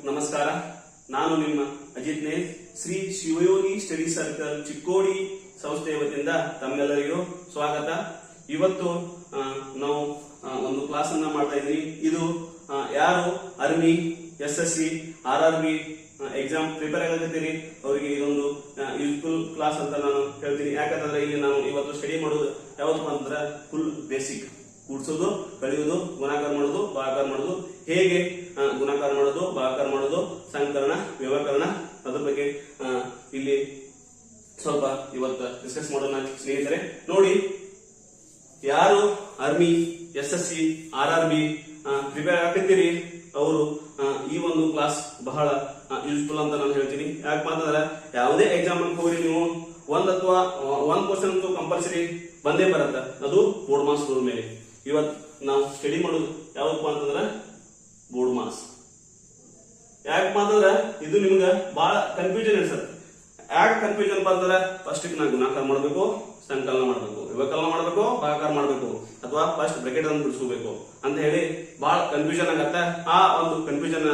ನಮಸ್ಕಾರ. ನಾನು ನಿಮ್ಮ ಅಜಿತ್ ನೇ ಶ್ರೀ ಶಿವಯೋಗಿ ಸ್ಟಡಿ ಸರ್ಕಲ್ ಚಿಕ್ಕೋಡಿ ಸಂಸ್ಥೆಯ ವತಿಯಿಂದ ತಮ್ಮೆಲ್ಲರಿಗೂ ಸ್ವಾಗತ. ಇವತ್ತು ನಾವು ಒಂದು ಕ್ಲಾಸ್ ಅನ್ನ ಮಾಡ್ತಾ ಇದ್ದೀವಿ. ಇದು ಯಾರು army, SSC, RRB exam prepare ಆಗತ್ತೀರಿ ಅವರಿಗೆ ಇದೊಂದು ಯೂಸ್ಫುಲ್ ಕ್ಲಾಸ್ ಅಂತ ನಾನು ಹೇಳ್ತೀನಿ. ಯಾಕಂತಂದ್ರೆ ಇಲ್ಲಿ ನಾನು ಇವತ್ತು ಸ್ಟಡಿ ಮಾಡೋದು ಯಾವತ್ತಪ್ಪ ಅಂತಂದ್ರೆ ಫುಲ್ ಬೇಸಿಕ್, ಕೂಡ್ಸೋದು, ಕಳೆಯೋದು, ಗುಣಾಕಾರ ಮಾಡೋದು, ಭಾಗಾಕಾರ ಮಾಡೋದು, ಹೇಗೆ ಗುಣಾಕಾರ ಮಾಡೋದು, ಭಾಗಾಕಾರ ಮಾಡೋದು, ಸಂಕಲನ, ವ್ಯವಕರಣ, ಅದ್ರ ಬಗ್ಗೆ ಇಲ್ಲಿ ಸ್ವಲ್ಪ ಇವತ್ತು ಡಿಸ್ಕಸ್ ಮಾಡೋಣ ಸ್ನೇಹಿತರೆ. ನೋಡಿ, ಯಾರು ಆರ್ಮಿ, SSC, RRB ಪ್ರಿಪೇರ್ ಆಗ್ತಿದ್ದೀರಿ ಅವರು ಈ ಒಂದು ಕ್ಲಾಸ್ ಬಹಳ ಯೂಸ್ಫುಲ್ ಅಂತ ನಾನು ಹೇಳ್ತೀನಿ. ಯಾಕಪ್ಪ ಅಂತಂದ್ರೆ ಯಾವುದೇ ಎಕ್ಸಾಮ್ ಅಂತ ಹೋಗಿ ನೀವು ಒಂದ್ ಅಥವಾ ಒಂದ್ ಕ್ವಶನ್ ಅಂತೂ ಕಂಪಲ್ಸರಿ ಬಂದೇ ಬರುತ್ತೆ, ಅದು ಬೋರ್ಡ್ ಮಾರ್ಕ್ಸ್ ರೂಲ್ ಮೇಲೆ. ಇವತ್ತು ನಾವು ಸ್ಟಡಿ ಮಾಡೋದು ಯಾವಪ್ಪ ಅಂತಂದ್ರೆ ಬೋರ್ಡ್ ಮಾರ್ಕ್ಸ್. ಯಾಕಪ್ಪ ಅಂತಂದ್ರೆ ಇದು ನಿಮ್ಗೆ ಬಹಳ ಕನ್ಫ್ಯೂಷನ್ ಅನ್ಸತ್ತೆ. ಯಾಕೆ ಕನ್ಫ್ಯೂಷನ್ ಅಂತಂದ್ರೆ ಫಸ್ಟ್ ನಾ ಗುಣಾಕಾರ ಮಾಡಬೇಕು, ಸಂಕಲನ ಮಾಡಬೇಕು, ವ್ಯವಕಲನ ಮಾಡಬೇಕು, ಭಾಗಾಕಾರ ಮಾಡಬೇಕು, ಅಥವಾ ಫಸ್ಟ್ ಬ್ರಾಕೆಟ್ ಅನ್ನು ಬಿಡಿಸಬೇಕು ಅಂತ ಹೇಳಿ ಬಹಳ ಕನ್ಫ್ಯೂಷನ್ ಆಗತ್ತೆ. ಆ ಒಂದು ಕನ್ಫ್ಯೂಷನ್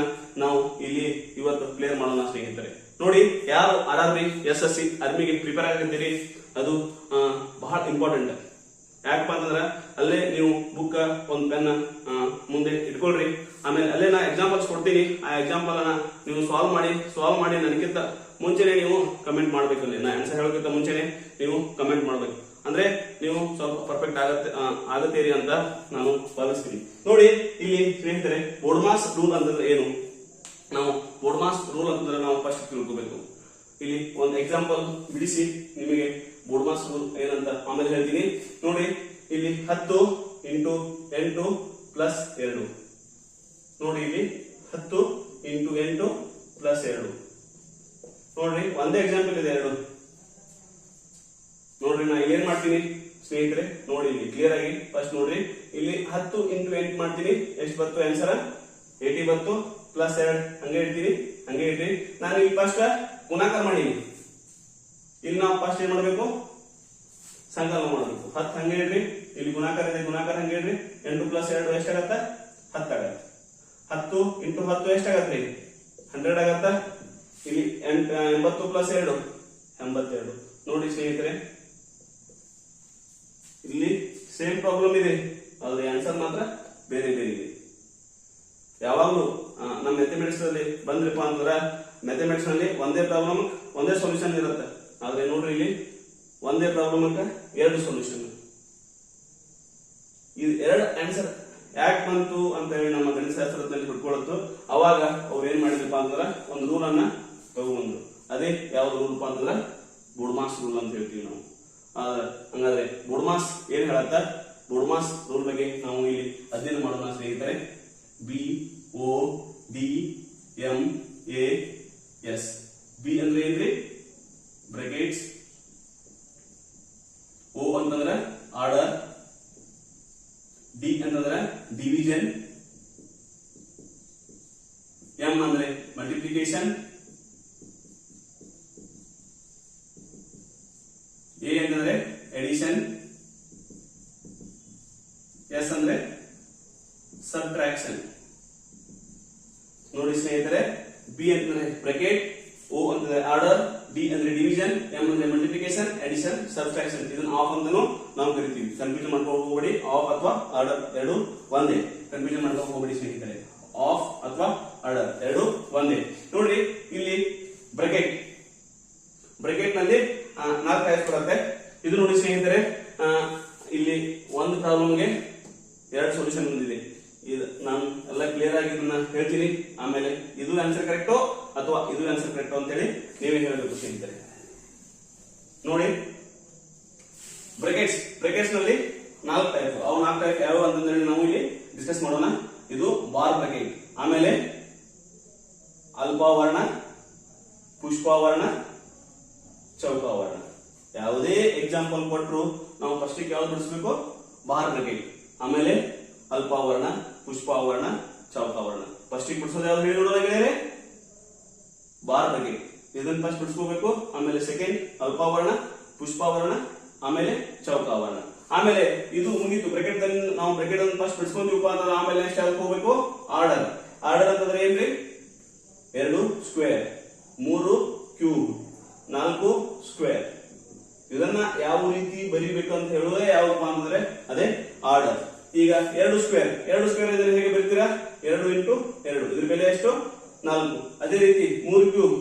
ನಾವು ಇಲ್ಲಿ ಇವತ್ತು ಕ್ಲಿಯರ್ ಮಾಡೋಣ ಸ್ನೇಹಿತರೆ. ನೋಡಿ, ಯಾರು RRB, SSC, ಆರ್ಮಿಗೆ ಪ್ರಿಪೇರ್ ಆಗಿದ್ದೀರಿ ಅದು ಬಹಳ ಇಂಪಾರ್ಟೆಂಟ್. ಯಾಕಪ್ಪ ಅಂತಂದ್ರೆ ಅಲ್ಲೇ ನೀವು ಬುಕ್ ಒಂದು ಪೆನ್ ಮುಂದೆ ಇಟ್ಕೊಳ್ರಿ. ಆಮೇಲೆ ಅಲ್ಲೇ ನಾ ಎಕ್ಸಾಂಪಲ್ಸ್ ಕೊಡ್ತೀನಿ. ಆ ಎಕ್ಸಾಂಪಲ್ ಅನ್ನ ನೀವು ಸಾಲ್ವ್ ಮಾಡಿ ನನಗಿಂತ ಮುಂಚೆನೆ ನೀವು ಕಮೆಂಟ್ ಮಾಡ್ಬೇಕು. ನಾ ಆನ್ಸರ್ ಹೇಳೋಕ್ಕಿಂತ ಮುಂಚೆನೆ ನೀವು ಕಮೆಂಟ್ ಮಾಡ್ಬೇಕು. ಅಂದ್ರೆ ನೀವು ಸ್ವಲ್ಪ ಪರ್ಫೆಕ್ಟ್ ಆಗತ್ತೀರಿ ಅಂತ ನಾನು ಭಾವಿಸ್ತೀನಿ. ನೋಡಿ, ಇಲ್ಲಿ ಸ್ನೇಹಿತರೆ ಬೋರ್ಡ್ ಮಾರ್ಕ್ಸ್ ರೂಲ್ ಅಂತಂದ್ರೆ ಏನು? ನಾವು ಬೋರ್ಡ್ ಮಾರ್ಕ್ಸ್ ರೂಲ್ ಅಂತಂದ್ರೆ ನಾವು ಫಸ್ಟ್ ತಿಳ್ಕೋಬೇಕು. ಇಲ್ಲಿ ಒಂದು ಎಕ್ಸಾಂಪಲ್ ಬಿಡಿಸಿ ನಿಮಗೆ ಬೋರ್ಡ್ ಮಾರ್ಕ್ಸ್ ರೂಲ್ ಏನಂತ ಆಮೇಲೆ ಹೇಳ್ತೀನಿ. ನೋಡಿ, ಇಲ್ಲಿ 10 × 8 + 2. ನೋಡಿ, ಇಲ್ಲಿ 10 × 8 + 2. ನೋಡ್ರಿ, ಒಂದೇ ಎಕ್ಸಾಂಪಲ್ ಇದೆ, 2. ನೋಡ್ರಿ, ನಾ ಏನ್ ಮಾಡ್ತೀನಿ ಸ್ನೇಹಿತರೆ, ನೋಡಿ ಇಲ್ಲಿ ಕ್ಲಿಯರ್ ಆಗಿ ಫಸ್ಟ್ ನೋಡ್ರಿ. ಇಲ್ಲಿ 10 × 8 ಮಾಡ್ತೀನಿ, ಎಷ್ಟು ಬಂತು ಆನ್ಸರ್? 80 ಬಂತು. +2 ಹಂಗೆ ಇಡ್ತೀನಿ, ಹಂಗೆ ಇಡ್ರಿ. ನಾನು ಇಲ್ಲಿ ಫಸ್ಟ್ ಗುಣಾಕಾರ ಮಾಡೀನಿ. ಇಲ್ಲಿ ನಾವು ಫಸ್ಟ್ ಏನ್ ಮಾಡ್ಬೇಕು? ಸಂಕಲನ ಮಾಡಬೇಕು. 10 ಹಂಗೆ ಇಡ್ರಿ. ಇಲ್ಲಿ ಗುಣಾಕಾರ ಇದೆ, ಗುಣಾಕಾರ ಹಂಗೆ ಇಡ್ರಿ. 8 + 2 ಎಷ್ಟಾಗತ್ತ? 10 ಆಗತ್ತೆ. 10 × 10 ಎಷ್ಟಾಗತ್ರಿ? 100 ಆಗತ್ತ. ಇಲ್ಲಿ 80 + 2 82. ನೋಡಿ ಸ್ನೇಹಿತರೆ, ಇಲ್ಲಿ ಸೇಮ್ ಪ್ರಾಬ್ಲಮ್ ಇದೆ, ಅದ್ರ ಆನ್ಸರ್ ಮಾತ್ರ ಬೇರೆ ಬೇರೆ ಇದೆ. ಯಾವಾಗಲೂ ನಮ್ಮ ಮ್ಯಾಥಮೆಟಿಕ್ಸ್ ಅಲ್ಲಿ ಬಂದ್ರಪ್ಪ ಅಂತಂದ್ರೆ ಮ್ಯಾಥಮೆಟಿಕ್ಸ್ ನಲ್ಲಿ ಒಂದೇ ಪ್ರಾಬ್ಲಮ್ ಒಂದೇ ಸೊಲ್ಯೂಷನ್ ಇರುತ್ತೆ. ಆದ್ರೆ ನೋಡ್ರಿ, ಇಲ್ಲಿ ಒಂದೇ ಪ್ರಾಬ್ಲಮ್ ಅಂತ 2 ಸೊಲ್ಯೂಷನ್. ಇದು 2 ಆನ್ಸರ್ ಯಾಕೆ ಬಂತು ಅಂತ ಹೇಳಿ ನಮ್ಮ ಗಣಿತಶಾಸ್ತ್ರದಲ್ಲಿ ಹುಡ್ಕೊಳತ್ತು. ಅವಾಗ ಅವ್ರು ಏನ್ ಮಾಡಿದ್ರಪ್ಪ ಅಂತಂದ್ರೆ ಒಂದು ರೂಲ್ ಅನ್ನ ತಗೊಂಡ್ರು. ಅದೇ ಯಾವ್ದು ರೂಲ್ ಅಂತಂದ್ರೆ ಬೋರ್ಡ್ ಮಾರ್ಕ್ಸ್ ರೂಲ್ ಅಂತ ಹೇಳ್ತೀವಿ ನಾವು. ಹಂಗಾದ್ರೆ ಬೋರ್ಡ್ ಮಾರ್ಕ್ಸ್ ಏನ್ ಹೇಳತ್ತ? ಬೋರ್ಡ್ ಮಾರ್ಕ್ಸ್ ರೂಲ್ ಬಗ್ಗೆ ನಾವು ಇಲ್ಲಿ ಅಧ್ಯಯನ ಮಾಡೋಣ ಸ್ನೇಹಿತರೆ. BODMAS. ಬಿ ಅಂದ್ರೆ ಏನ್ರಿ? ಬ್ರಾಕೆಟ್ಸ್. O ಅಂತಂದ್ರೆ ಆರ್ಡರ್. D ಅಂತಂದ್ರೆ ಡಿವಿಷನ್. M ಅಂದ್ರೆ ಮಲ್ಟಿಪ್ಲಿಕೇಶನ್. A ಅಂತಂದ್ರೆ ಎಡಿಷನ್. S ಅಂದ್ರೆ ಸಬ್ಟ್ರಾಕ್ಷನ್. ನೋಡಿ ಸ್ನೇಹಿತರೆ, B ಅಂತಂದ್ರೆ ಬ್ರಾಕೆಟ್, O ಅಂತಂದ್ರೆ ಆರ್ಡರ್, D ಅಂದ್ರೆ ಡಿವಿಷನ್, M ಅಂದ್ರೆ ಮಲ್ಟಿಪ್ಲಿಕೇಶನ್, ಎಡಿಷನ್, ಸಬ್ಟ್ರಾಕ್ಷನ್. ಇದನ್ನ ಆಫ್ ಅಂತಾನು ನಾವು ಕರಿತೀವಿ. ಕನ್ಫ್ಯೂಷನ್ ಮಾಡ್ಕೊಂಡು ಹೋಗಬೇಡಿ. ಆಫ್ ಅಥವಾ ಆರ್ಡರ್ ಎರಡು ಒಂದೇ. ಕನ್ಫ್ಯೂಷನ್ ಮಾಡ್ಕೊಂಡು ಹೋಗಬೇಡಿ ಸ್ನೇಹಿತರೆ. ಆಫ್ ಅಥವಾ ಆರ್ಡರ್ ಎರಡು ಒಂದೇ. ನೋಡ್ರಿ, ಇಲ್ಲಿ ಬ್ರಾಕೆಟ್ ನಲ್ಲಿ 4 ಟೈಪ್ಸ್ ಬರುತ್ತೆ. ಇದು ನೋಡಿ ಸ್ನೇಹಿತರೆ, ಇಲ್ಲಿ ಒಂದು ಪ್ರಾಬ್ಲಮ್ಗೆ 2 ಸೊಲ್ಯೂಷನ್ ಬಂದಿದೆ. ಇದು ನಾನು ಎಲ್ಲ ಕ್ಲಿಯರ್ ಆಗಿ ಇದನ್ನ ಹೇಳ್ತೀನಿ. ಆಮೇಲೆ ಇದು ಆನ್ಸರ್ ಕರೆಕ್ಟೋ ಅಥವಾ ಇದು ಆನ್ಸರ್ ಕರೆಕ್ಟೋ ಅಂತ ಹೇಳಿ ನೀವೇ ಹೇಳಬೇಕು ಸ್ನೇಹಿತರೆ. ನೋಡಿ, ಬ್ರಾಕೆಟ್ಸ್ ನಲ್ಲಿ 4 ಟೈಪ್. ಅವು 4 ಟೈಪ್ ಯಾವ ಅಂತಂದ್ರೆ ನಾವು ಇಲ್ಲಿ ಡಿಸ್ಕಸ್ ಮಾಡೋಣ. ಇದು ಬಾರ್ ಬ್ರಾಕೆಟ್, ಆಮೇಲೆ ಅಲ್ಪಾವರ್ಣ, ಪುಷ್ಪವರ್ಣ, ಚೌಕಾವರ್ಣ. ಯಾವುದೇ ಎಕ್ಸಾಂಪಲ್ ಕೊಟ್ಟರು ನಾವು ಫಸ್ಟ್ ಯಾವ್ದು ಬಿಡಿಸ್ಬೇಕು? ಬಾರ್ ಬ್ರಾಕೆಟ್, ಆಮೇಲೆ ಅಲ್ಪಾವರ್ಣ, ಪುಷ್ಪಾವರ್ಣ, ಚೌಕಾವರ್ಣ. ಫಸ್ಟ್ ಬಿಡಿಸೋದು ಯಾವ್ದು ಹೇಳಿ ನೋಡೋದಾಗಿದೆ? Bar bracket. ಇದನ್ನ ಫಸ್ಟ್ ಬಿಡಿಸ್ಕೋಬೇಕು. ಆಮೇಲೆ ಸೆಕೆಂಡ್ ಅಲ್ಪಾವರ್ಣ, ಪುಷ್ಪಾವರ್ಣ, ಆಮೇಲೆ ಚೌಕಾವರ್ಣ. ಆಮೇಲೆ ಇದು ಮುಗಿತು. ಬ್ರಾಕೆಟ್ ನಾವು ಬ್ರಾಕೆಟ್ ಅನ್ನು ಫಸ್ಟ್ ಬಿಡಿಸ್ಕೊಂತೀವಪ್ಪ ಅಂದ್ರೆ ಆಮೇಲೆ ನೆಕ್ಸ್ಟ್ ಯಾವ್ದು ಹೋಗ್ಬೇಕು? ಆರ್ಡರ್. ಆರ್ಡರ್ ಅಂತಂದ್ರೆ ಏನ್ರಿ? 2 ಸ್ಕ್ವೇರ್ 3 ಕ್ಯೂಬ್ 4 ಸ್ಕ್ವೇರ್. ಇದನ್ನ ಯಾವ ರೀತಿ ಬರೀಬೇಕು ಅಂತ ಹೇಳುವುದೇ ಯಾವಪ್ಪ ಅಂದ್ರೆ ಅದೇ ಆರ್ಡರ್. ಈಗ 2 ಸ್ಕ್ವೇರ್ ಇದನ್ನ ಹೇಗೆ ಬರೀತೀರಾ? 2 ಇಂಟು 2 ಇದ್ರ ಬೆಲೆ ಎಷ್ಟು? 4. ಅದೇ ರೀತಿ 3 ಕ್ಯೂಬ್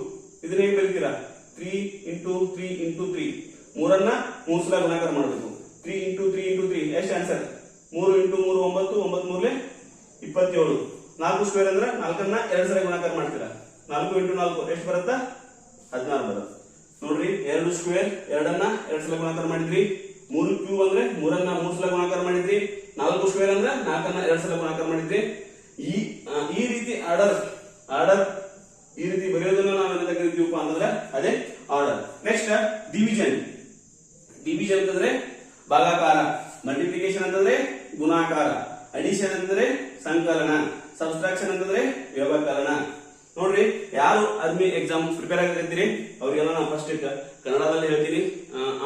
ಇದನ್ನ ಹೇಗೆ ಬರೀತೀರಾ? 3 ಇಂಟು 3 ಇಂಟು 3 ಮೂರನ್ನ 3 ಸಲ ಗುಣಾಕಾರ ಮಾಡಬೇಕು. 3 ಇಂಟು 3 ಇಂಟು 3 ಎಷ್ಟು ಆನ್ಸರ್? 3 ಇಂಟು 3 9 9 ಮೂರಲೆ 27. 4 ಸ್ಕ್ವೇರ್ ಅಂದ್ರೆ 4 ನ್ನ 2 ಸಲ ಗುಣಾಕಾರ ಮಾಡ್ತೀರಾ. 4 ಇಂಟು 4 ಎಷ್ಟು ಬರುತ್ತಾ? 16 ಬರುತ್ತೆ. ನೋಡ್ರಿ 2 ಸ್ಕ್ವೇರ್ 2ನ್ನ 2 ಸಲ ಗುಣಾಕಾರ ಮಾಡಿದ್ರಿ. 3 ಕ್ಯೂಬ್ ಅಂದ್ರೆ 3ನ್ನ 3 ಸಲ ಗುಣಾಕಾರ ಮಾಡಿದ್ರಿ. 4 ಸ್ಕ್ವೇರ್ ಅಂದ್ರೆ 4ನ್ನ 2 ಸಲ ಗುಣಾಕಾರ ಮಾಡಿದ್ರಿ. ಈ ರೀತಿ ಆರ್ಡರ್ ಈ ರೀತಿ ಬರೆಯೋದನ್ನ ನಾವು ಏನಂತ ಕರಿತೀವಪ್ಪ ಅಂದ್ರೆ ಅದೇ ಆರ್ಡರ್. ನೆಕ್ಸ್ಟ್ ಡಿವಿಷನ್ ಅಂತಂದ್ರೆ ಭಾಗಾಕಾರ, ಮಲ್ಟಿಪ್ಲಿಕೇಶನ್ ಅಂತಂದ್ರೆ ಗುಣಾಕಾರ, ಅಡಿಷನ್ ಅಂತಂದ್ರೆ ಸಂಕಲನ, ಸಬ್ಸ್ಟ್ರಾಕ್ಷನ್ ಅಂತಂದ್ರೆ ವ್ಯವಕಲನ. ನೋಡ್ರಿ ಯಾರು ಆರ್ಮಿ ಎಕ್ಸಾಮ್ ಪ್ರಿಪೇರ್ ಆಗಿರ್ತೀರಿ ಅವ್ರಿಗೆಲ್ಲ ನಾನು ಫಸ್ಟ್ ಕನ್ನಡದಲ್ಲಿ ಹೇಳ್ತೀನಿ,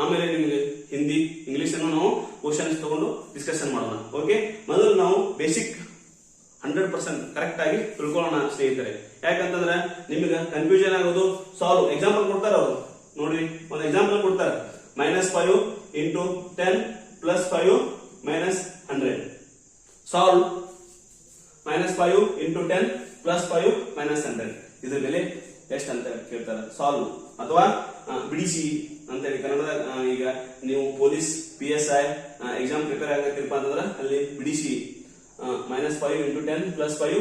ಆಮೇಲೆ ನಿಮ್ಗೆ ಹಿಂದಿ ಇಂಗ್ಲಿಷ್ ಅನ್ನು ನಾವು ಕ್ವಶನ್ಸ್ ತಗೊಂಡು ಡಿಸ್ಕಷನ್ ಮಾಡೋಣ. ಓಕೆ, ಮೊದಲು ನಾವು ಬೇಸಿಕ್ 100% ಕರೆಕ್ಟ್ ಆಗಿ ತಿಳ್ಕೊಳ್ಳೋಣ ಸ್ನೇಹಿತರೆ. ಯಾಕಂತಂದ್ರೆ ನಿಮ್ಗೆ ಕನ್ಫ್ಯೂಷನ್ ಆಗೋದು. ಸಾಲ್ವ್ ಎಕ್ಸಾಂಪಲ್ ಕೊಡ್ತಾರ ಅವರು. ನೋಡ್ರಿ ಒಂದು ಎಕ್ಸಾಂಪಲ್ ಕೊಡ್ತಾರೆ, -5 into 10 plus 5 minus 100. Solve -5 into 10 plus 5 minus 100. ಇದ್ರ ಬೆಲೆ ಎಷ್ಟು ಅಂತ ಕೇಳ್ತಾರೆ. ಸಾಲ್ವ್ ಅಥವಾ ಬಿಡಿಸಿ ಅಂತ ಹೇಳಿ ಕನ್ನಡದ. ಈಗ ನೀವು ಪೊಲೀಸ್ PSI ಎಕ್ಸಾಮ್ ಪ್ರಿಪೇರ್ ಆಗತ್ತಿರಪ್ಪ ಅಂತಂದ್ರೆ ಅಲ್ಲಿ ಬಿಡಿಸಿ -5 ಇಂಟು 10 ಪ್ಲಸ್ 5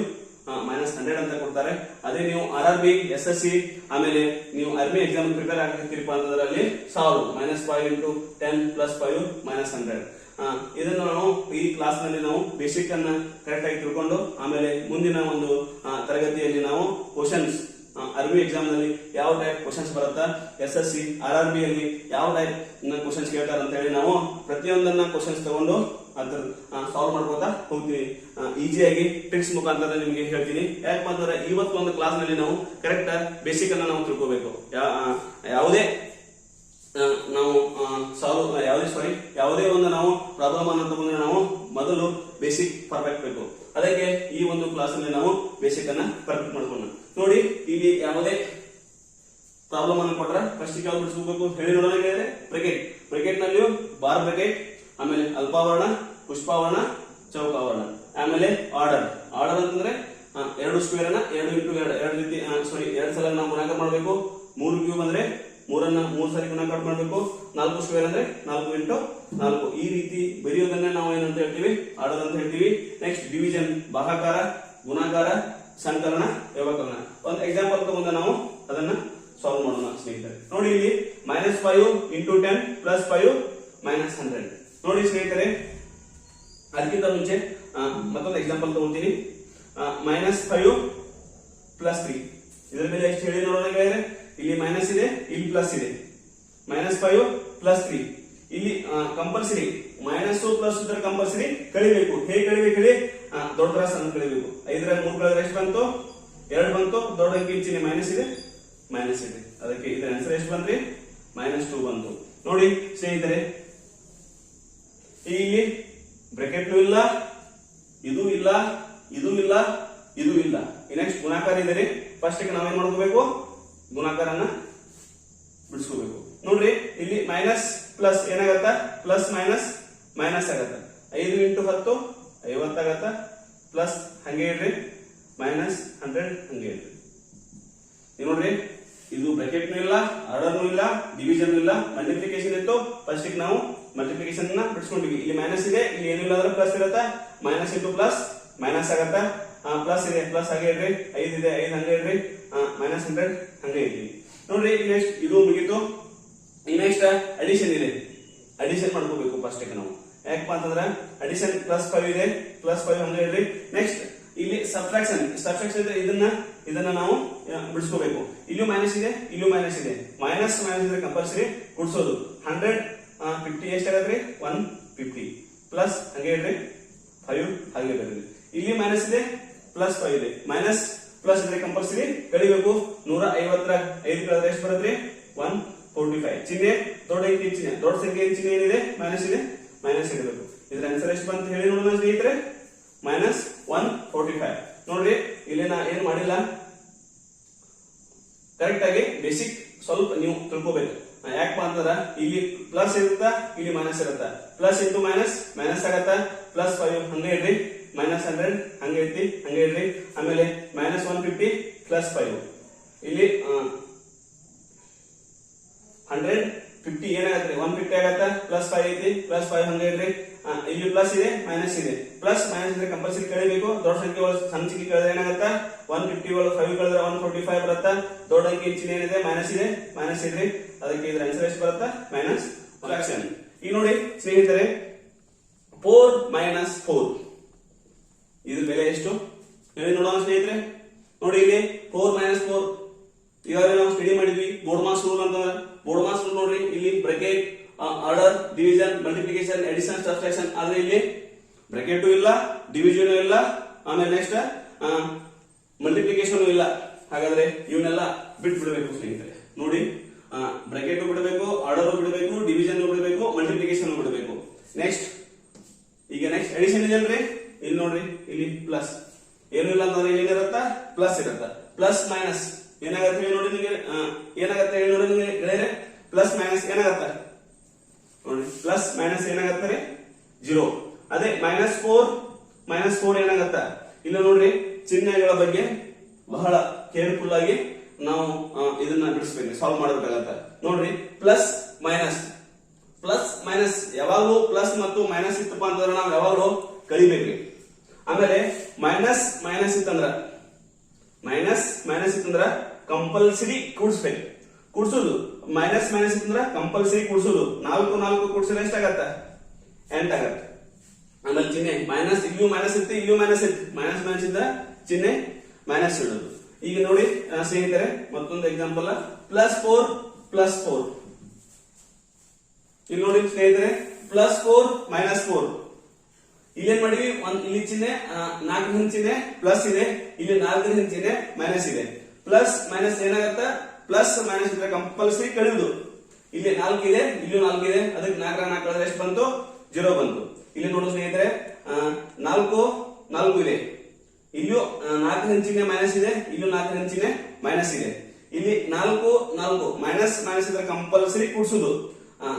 ಮೈನಸ್ 100 ಅಂತ ಕೊಡ್ತಾರೆ. ಅದೇ ನೀವು RRB SSC ಆಮೇಲೆ ನೀವು ಆರ್ಮಿ ಎಕ್ಸಾಮ್ ಪ್ರಿಪೇರ್ ಆಗತ್ತಿರಪ್ಪ ಅಂತಂದ್ರೆ ಅಲ್ಲಿ ಸಾಲ್ವ್ -5 ಇಂಟು 10 ಪ್ಲಸ್ 5 ಮೈನಸ್ 100. ಇದನ್ನು ನಾವು ಈ ಕ್ಲಾಸ್ ನಲ್ಲಿ ನಾವು ಬೇಸಿಕ್ ಅನ್ನ ಕರೆಕ್ಟ್ ಆಗಿ ತಿಳ್ಕೊಂಡು ಆಮೇಲೆ ಮುಂದಿನ ಒಂದು ತರಗತಿಯಲ್ಲಿ ನಾವು ಕ್ವಶನ್ಸ್ ಆರ್ಮಿ ಎಕ್ಸಾಮ್ ನಲ್ಲಿ ಯಾವ ಟೈಪ್ ಕ್ವಶನ್ಸ್ ಬರುತ್ತಾ, SSC RRB ಅಲ್ಲಿ ಯಾವ ಟೈಪ್ ಕ್ವಶನ್ಸ್ ಕೇಳ್ತಾರೆ ಅಂತ ಹೇಳಿ ನಾವು ಪ್ರತಿಯೊಂದನ್ನ ಕ್ವಶನ್ಸ್ ತಗೊಂಡು ಅದ್ರ ಸಾಲ್ವ್ ಮಾಡ್ಕೋತಾ ಹೋಗ್ತೀವಿ. ಈಸಿಯಾಗಿ ಟ್ರಿಕ್ಸ್ ಮುಖಾಂತರ ನಿಮಗೆ ಹೇಳ್ತೀನಿ. ಯಾಕಪ್ಪ ಅಂತಂದ್ರೆ ಇವತ್ತು ಒಂದು ಕ್ಲಾಸ್ ನಲ್ಲಿ ನಾವು ಕರೆಕ್ಟ್ ಬೇಸಿಕ್ ಅನ್ನ ನಾವು ತಿಳ್ಕೋಬೇಕು. ಯಾವುದೇ ನಾವು ಯಾವುದೇ ಒಂದು ನಾವು ಪ್ರಾಬ್ಲಮ್ ಅನ್ನು ತಗೊಂಡ್ರೆ ನಾವು ಮೊದಲು ಬೇಸಿಕ್ ಪರ್ಫೆಕ್ಟ್ ಬೇಕು. ಅದಕ್ಕೆ ಈ ಒಂದು ಕ್ಲಾಸ್ ಅಲ್ಲಿ ನಾವು ಬೇಸಿಕ್ ಅನ್ನ ಪರ್ಫೆಕ್ಟ್ ಮಾಡ್ಕೊಂಡು ನೋಡಿ. ಇಲ್ಲಿ ಯಾವುದೇ ಪ್ರಾಬ್ಲಮ್ ಅನ್ನು ಕೊಟ್ರೆ ಫಸ್ಟ್ ಯಾವ್ದು ಬಿಡಿಸ್ಕೋಬೇಕು ಹೇಳಿ ನೋಡೋಣ. ಬ್ರೆಕೆಟ್ ನಲ್ಲಿಯೂ ಬಾರ್ ಬ್ರೆಕೆಟ್, ಆಮೇಲೆ ಅಲ್ಪಾವರಣ, ಪುಷ್ಪಾವರಣ, ಚೌಕಾವರಣ, ಆಮೇಲೆ ಆರ್ಡರ್ ಅಂತಂದ್ರೆ 2 ಸ್ಕ್ವೇರ್ ಅನ್ನ 2 ಇಂಟು 2 ರೀತಿ 2 ಸಲ ನಾವು ಗುಣಾಕಾರ ಮಾಡಬೇಕು. 3 ಕ್ಯೂಬ್ ಅಂದ್ರೆ 3ನ್ನ 3 ಸಲ ಗುಣಾಕಾರ ಮಾಡಬೇಕು. 4 ಸ್ಕ್ವೇರ್ ಅಂದ್ರೆ 4 ಇಂಟು 4. ಈ ರೀತಿ ಬರೆಯೋದನ್ನ ನಾವು ಏನಂತ ಹೇಳ್ತೀವಿ? ಆರ್ಡರ್ ಅಂತ ಹೇಳ್ತೀವಿ. ನೆಕ್ಸ್ಟ್ ಡಿವಿಷನ್ ಭಾಗಾಕಾರ, ಗುಣಾಕಾರ, ಸಂಕಲನ, ವ್ಯವಕಲನ. ಒಂದು ಎಕ್ಸಾಂಪಲ್ ತಗೊಂಡು ನಾವು ಅದನ್ನ ಸಾಲ್ವ್ ಮಾಡೋಣ ಸ್ನೇಹಿತರೆ. ನೋಡಿ ಇಲ್ಲಿ -5 ಇಂಟು 10 ಪ್ಲಸ್ 5 ಮೈನಸ್ 100. ನೋಡಿ ಸ್ನೇಹಿತರೆ, ಅದಕ್ಕಿಂತ ಮುಂಚೆ ಮತ್ತೊಂದು ಎಕ್ಸಾಂಪಲ್ ತಗೊಂತೀನಿ. -5 ಪ್ಲಸ್ 3 ಇದರ ಮೇಲೆ ಎಷ್ಟು ಹೇಳಿ ನೋಡೋಣ. ಇಲ್ಲಿ ಮೈನಸ್ ಇದೆ, ಇಲ್ಲಿ ಪ್ಲಸ್ ಇದೆ. -5 ಪ್ಲಸ್ 3 ಇಲ್ಲಿ ಕಂಪಲ್ಸರಿ ಮೈನಸ್ ಪ್ಲಸ್ ಇದ್ರೆ ಕಂಪಲ್ಸರಿ ಕಳಿಬೇಕು. ಹೇಗೆ ಕಳಿಬೇಕು ಹೇಳಿ? ದೊಡ್ಡ ರಾಸ ಕಳಿಬೇಕು. 5ರ 3 ಕಳೆದ್ರೆ ಎಷ್ಟು ಬಂತು? 2 ಬಂತು. ದೊಡ್ಡ ಅಂಕಿ ಚಿಹ್ನೆ ಮೈನಸ್ ಇದೆ. ಅದಕ್ಕೆ ಇದರ ಆನ್ಸರ್ ಎಷ್ಟು ಬಂದ್ರಿ? -2 ಬಂತು. ನೋಡಿ ಸ್ನೇಹಿತರೆ, ಇಲ್ಲಿ ಬ್ರಾಕೆಟ್ ಇಲ್ಲ, ಇದು ಇಲ್ಲ, ಇದು ಇಲ್ಲ, ಇದು ಇಲ್ಲ. ನೆಕ್ಸ್ಟ್ ಗುಣಾಕಾರ ಇದೆ. ಫಸ್ಟ್ ನಾವೇನ್ ಮಾಡ್ಕೋಬೇಕು? ಗುಣಾಕಾರನ ಬಿಡಿಸ್ಕೋಬೇಕು. ನೋಡ್ರಿ ಇಲ್ಲಿ ಮೈನಸ್ ಪ್ಲಸ್ ಏನಾಗತ್ತ? ಪ್ಲಸ್ ಮೈನಸ್ ಆಗತ್ತ. 5 ಇಂಟು 10 50 ಆಗತ್ತ. ಪ್ಲಸ್ ಹಂಗೆ ಇಡ್ರಿ, -100 ಹಂಗೆ ಇಡ್ರಿ. ನೋಡ್ರಿ, ಇದು ಬ್ರಾಕೆಟ್ ಇಲ್ಲ, ಆರ್ಡರ್ ಇಲ್ಲ, ಡಿವಿಷನ್ ಇಲ್ಲ, ಮಲ್ಟಿಪ್ಲಿಕೇಶನ್ ಇತ್ತು. ಫಸ್ಟ್ ನಾವು ಮಲ್ಟಿಪ್ಲಿಕೇಶನ್ ಬಿಡಿಸ್ಕೊಂಡಿವಿ. ಇಲ್ಲಿ ಮೈನಸ್ ಇದೆ, ಇಲ್ಲಿ ಏನಿಲ್ಲ ಅಂದ್ರೆ ಪ್ಲಸ್ ಇರತ್ತ. ಮೈನಸ್ ಇಂಟು ಪ್ಲಸ್ ಮೈನಸ್ ಆಗತ್ತ. ಪ್ಲಸ್ ಇದೆ, ಪ್ಲಸ್ ಹಾಗೆ ಇಡ್ರಿ. 5 ಇದೆ, 5 ಹಂಗೆ ಇಡ್ರಿ. -100 ಹಂಗೆ ಇಡ್ರಿ. ನೋಡ್ರಿ ನೆಕ್ಸ್ಟ್ ಇದು ಮುಗೀತು. ಈ ನೆಕ್ಸ್ಟ್ ಅಡಿಷನ್ ಇದೆ. ಅಡಿಷನ್ ಮಾಡ್ಕೋಬೇಕು ಫಸ್ಟ್ ನಾವು. ಯಾಕಪ್ಪ ಅಂತಂದ್ರೆ ಅಡಿಷನ್ +5 ಇದೆ, +5 ಹಂಗೆ ಇಡ್ರಿ. ನೆಕ್ಸ್ಟ್ ಇಲ್ಲಿ ಸಬ್ಟ್ರಾಕ್ಷನ್ ಇದ್ರೆ ಇದನ್ನ ನಾವು ಬಿಡಿಸ್ಕೋಬೇಕು. ಇಲ್ಲೂ ಮೈನಸ್ ಇದೆ, ಇಲ್ಲೂ ಮೈನಸ್ ಇದೆ. ಮೈನಸ್ ಇದ್ರೆ ಕಂಪಲ್ಸರಿ ಕೂಡಿಸೋದು. 100 50 ಎಷ್ಟಾಗತ್ರಿ? 150. ಪ್ಲಸ್ ಹಂಗೆ ಇಡ್ರಿ, 5 ಹಾಗೆ ಬರೀರಿ. ಇಲ್ಲಿ ಮೈನಸ್ ಇದೆ, +5 ಇದೆ. ಮೈನಸ್ ಪ್ಲಸ್ ಇದ್ರೆ ಕಂಪಲ್ಸರಿ ಕಳಿಬೇಕು. 150 5 ಕಳೆದ್ರೆ ಎಷ್ಟು ಬರುತ್ತೆ? 145. ಚಿಹ್ನೆ ದೊಡ್ಡ ಅಂಕಿ ಚಿಹ್ನೆ, ದೊಡ್ಡ ಸಂಖ್ಯೆ ಚಿಹ್ನೆ ಏನಿದೆ? ಮೈನಸ್ ಇದೆ, ಮೈನಸ್ ಇಡಬೇಕು. ಇದ್ರ ಆನ್ಸರ್ ಎಷ್ಟು ಬಂತ ಹೇಳಿ ನೋಡೋಣ ಸ್ನೇಹಿತರೆ. -145. ನೋಡ್ರಿ ಇಲ್ಲಿ ನಾ ಏನ್ ಮಾಡಿಲ್ಲ, ಕರೆಕ್ಟ್ ಆಗಿ ಬೇಸಿಕ್ ಸ್ವಲ್ಪ ನೀವು ತಿಳ್ಕೋಬೇಕು. ಯಾಕಪ್ಪ ಅಂತಂದ್ರ ಇಲ್ಲಿ ಪ್ಲಸ್ ಇರುತ್ತಾ, ಇಲ್ಲಿ ಮೈನಸ್ ಇರುತ್ತಾ, ಪ್ಲಸ್ ಇಂಟು ಮೈನಸ್ ಮೈನಸ್ ಆಗತ್ತ, ಪ್ಲಸ್ 5 ಹಂಗೆ ಇಡ್ರಿ, ಮೈನಸ್ 100 ಹಂಗೆ ಐತಿ ಹಂಗೆ ಇಡ್ರಿ, ಆಮೇಲೆ ಮೈನಸ್ 150 ಪ್ಲಸ್ 5 ಇಲ್ಲಿ 150 ಏನಾಗತ್ತೆ 150 ಆಗತ್ತ, ಪ್ಲಸ್ 5 ಐತಿ, ಪ್ಲಸ್ 5 ಹಂಗೆ ಇಡ್ರಿ, ಇಲ್ಲಿ ಪ್ಲಸ್ ಇದೆ ಮೈನಸ್ ಇದೆ, ಪ್ಲಸ್ ಮೈನಸ್ ಇದ್ರೆ ಕಂಪಲ್ಸರಿ ಕಳಿಬೇಕು. ದೊಡ್ಡ ಸಂಖ್ಯೆ ಒಳಗೆ ಸಣ್ಣ ಸಂಖ್ಯೆ ಕಳೆದ್ರೆ ಏನಾಗತ್ತ 150 ಒಳಗೆ 5 ಕಳೆದ್ರೆ 145 ಬರುತ್ತಾ. ದೊಡ್ಡ ಅಂಕಿ ಚಿಹ್ನೆ ಏನಿದೆ ಮೈನಸ್ ಇದೆ, ಮೈನಸ್ ಇದ್ರಿ, ಅದಕ್ಕೆ ಇದ್ರ ಆನ್ಸರ್ ಎಷ್ಟು ಬರುತ್ತಾ ಮೈನಸ್ ಫ್ರಾಕ್ಷನ್. ಈಗ ನೋಡಿ ಸ್ನೇಹಿತರೆ 4 ಮೈನಸ್ 4 ಇದ್ರ ಬೆಲೆ ಎಷ್ಟು ಹೇಳಿ ನೋಡೋಣ ಸ್ನೇಹಿತರೆ. ನೋಡಿ ಇಲ್ಲಿ 4 ಮೈನಸ್ 4 ಈಗಾಗಲೇ ನಾವು ಸ್ಟಡಿ ಮಾಡಿದ್ವಿ. ಬೋರ್ಡ್ಮಾಸ್ ರೂಲ್ ಅಂತಂದ್ರೆ ಬೋರ್ಡ್ಮಾಸ್ ರೂಲ್ ನೋಡ್ರಿ, ಇಲ್ಲಿ bracket, order, division, multiplication, addition, subtraction, ಆದ್ರೆ ಇಲ್ಲಿ ಬ್ರಾಕೆಟ್ ಇಲ್ಲ, ಡಿವಿಷನ್ ಇಲ್ಲ, ಆಮೇಲೆ ನೆಕ್ಸ್ಟ್ ಮಲ್ಟಿಪ್ಲಿಕೇಶನ್ ಇಲ್ಲ. ಹಾಗಾದ್ರೆ ಇವನ್ನೆಲ್ಲ ಬಿಟ್ಟು ಬಿಡಬೇಕು ಸ್ನೇಹಿತರೆ. ನೋಡಿ ಬ್ರಾಕೆಟ್ ಬಿಡಬೇಕು, ಆರ್ಡರ್ ಬಿಡಬೇಕು, ಡಿವಿಷನ್ ಬಿಡಬೇಕು, ಮಲ್ಟಿಪ್ಲಿಕೇಶನ್ ಬಿಡಬೇಕು. ನೆಕ್ಸ್ಟ್ ಅಡಿಷನ್ ಇದೆ ಅಲ್ರಿ, ಇಲ್ಲಿ ನೋಡ್ರಿ ಇಲ್ಲಿ ಪ್ಲಸ್ ಏನು ಇಲ್ಲ ಅಂತಂದ್ರೆ ಇಲ್ಲಿ ಏನಿರುತ್ತ ಪ್ಲಸ್ ಇರುತ್ತ. ಪ್ಲಸ್ ಮೈನಸ್ ಏನಾಗತ್ತೆ ನೋಡಿ ನಿಮಗೆ, ಏನಾಗತ್ತೆ ಹೇಳಿ ನೋಡಿ ನಿಮಗೆ ಗೆಳೆಯರೆ, ಪ್ಲಸ್ ಮೈನಸ್ ಏನಾಗತ್ತ ನೋಡಿ, ಪ್ಲಸ್ ಮೈನಸ್ ಏನಾಗತ್ತೆ 0. ಅದೇ ಮೈನಸ್ 4 ಏನಾಗತ್ತ ಇಲ್ಲ ನೋಡ್ರಿ, ಚಿಹ್ನೆಗಳ ಬಗ್ಗೆ ಬಹಳ ಕೇರ್ಫುಲ್ ಆಗಿ ನಾವು ಇದನ್ನ ಬಿಡಿಸ್ಬೇಕು, ಸಾಲ್ವ್ ಮಾಡಬೇಕಾಗತ್ತ. ನೋಡ್ರಿ ಪ್ಲಸ್ ಮೈನಸ್ ಯಾವಾಗಲೂ ಪ್ಲಸ್ ಮತ್ತು ಮೈನಸ್ ಇತ್ತಪ್ಪ ಅಂತಂದ್ರೆ ನಾವು ಯಾವಾಗಲೂ ಕಳಿಬೇಕ್ರಿ. ಆಮೇಲೆ ಮೈನಸ್ ಇತ್ತಂದ್ರ ಕಂಪಲ್ಸರಿ ಕೂಡ್ಸೋದು. ಮೈನಸ್ ಇತ್ತಂದ್ರ ಕಂಪಲ್ಸರಿ ಕೂಡ್ಸೋದು. 4 ಕೂಡ್ಸಿದ್ರೆ ಎಷ್ಟಾಗತ್ತ 8 ಆಗತ್ತ. ಆಮೇಲೆ ಚಿಹ್ನೆ ಮೈನಸ್, ಇಲ್ಲೂ ಮೈನಸ್ ಇತ್ತು, ಇಲ್ಲೂ ಮೈನಸ್ ಇತ್ತು, ಮೈನಸ್ ಇದ್ದ ಚಿಹ್ನೆ ಮೈನಸ್ ಇಡೋದು. ಈಗ ನೋಡಿ ಸ್ನೇಹಿತರೆ ಮತ್ತೊಂದು ಎಕ್ಸಾಂಪಲ್, ಪ್ಲಸ್ 4 ಇಲ್ಲಿ ನೋಡಿ ಸ್ನೇಹಿತರೆ ಪ್ಲಸ್ 4 ಮೈನಸ್ 4 ಇಲ್ಲೇನ್ ಮಾಡಿವಿ, ಇಲ್ಲಿ ಚಿಹ್ನೆ 4 ಚಿಹ್ನೆ ಪ್ಲಸ್ ಇದೆ, ಇಲ್ಲಿ 4 ಚಿಹ್ನೆ ಮೈನಸ್ ಇದೆ. ಪ್ಲಸ್ ಮೈನಸ್ ಏನಾಗತ್ತ, ಪ್ಲಸ್ ಮೈನಸ್ ಇದ್ರೆ ಕಂಪಲ್ಸರಿ ಕಳೆಯುವುದು. ಇಲ್ಲಿ 4 ಇದೆ, ಇಲ್ಲೂ 4 ಇದೆ, ಅದಕ್ಕೆ 4 ಕಳೆದ್ರೆ ಎಷ್ಟು ಬಂತು 0 ಬಂತು. ಇಲ್ಲಿ ನೋಡು ಸ್ನೇಹಿತರೆ 4 ಇದೆ, ಇಲ್ಲೂ 4 ಚಿಹ್ನೆ ಮೈನಸ್ ಇದೆ, ಇಲ್ಲೂ 4 ಚಿಹ್ನೆ ಮೈನಸ್ ಇದೆ. ಇಲ್ಲಿ 4 ಮೈನಸ್ ಇದ್ರೆ ಕಂಪಲ್ಸರಿ ಕೂಡ್ಸುದು.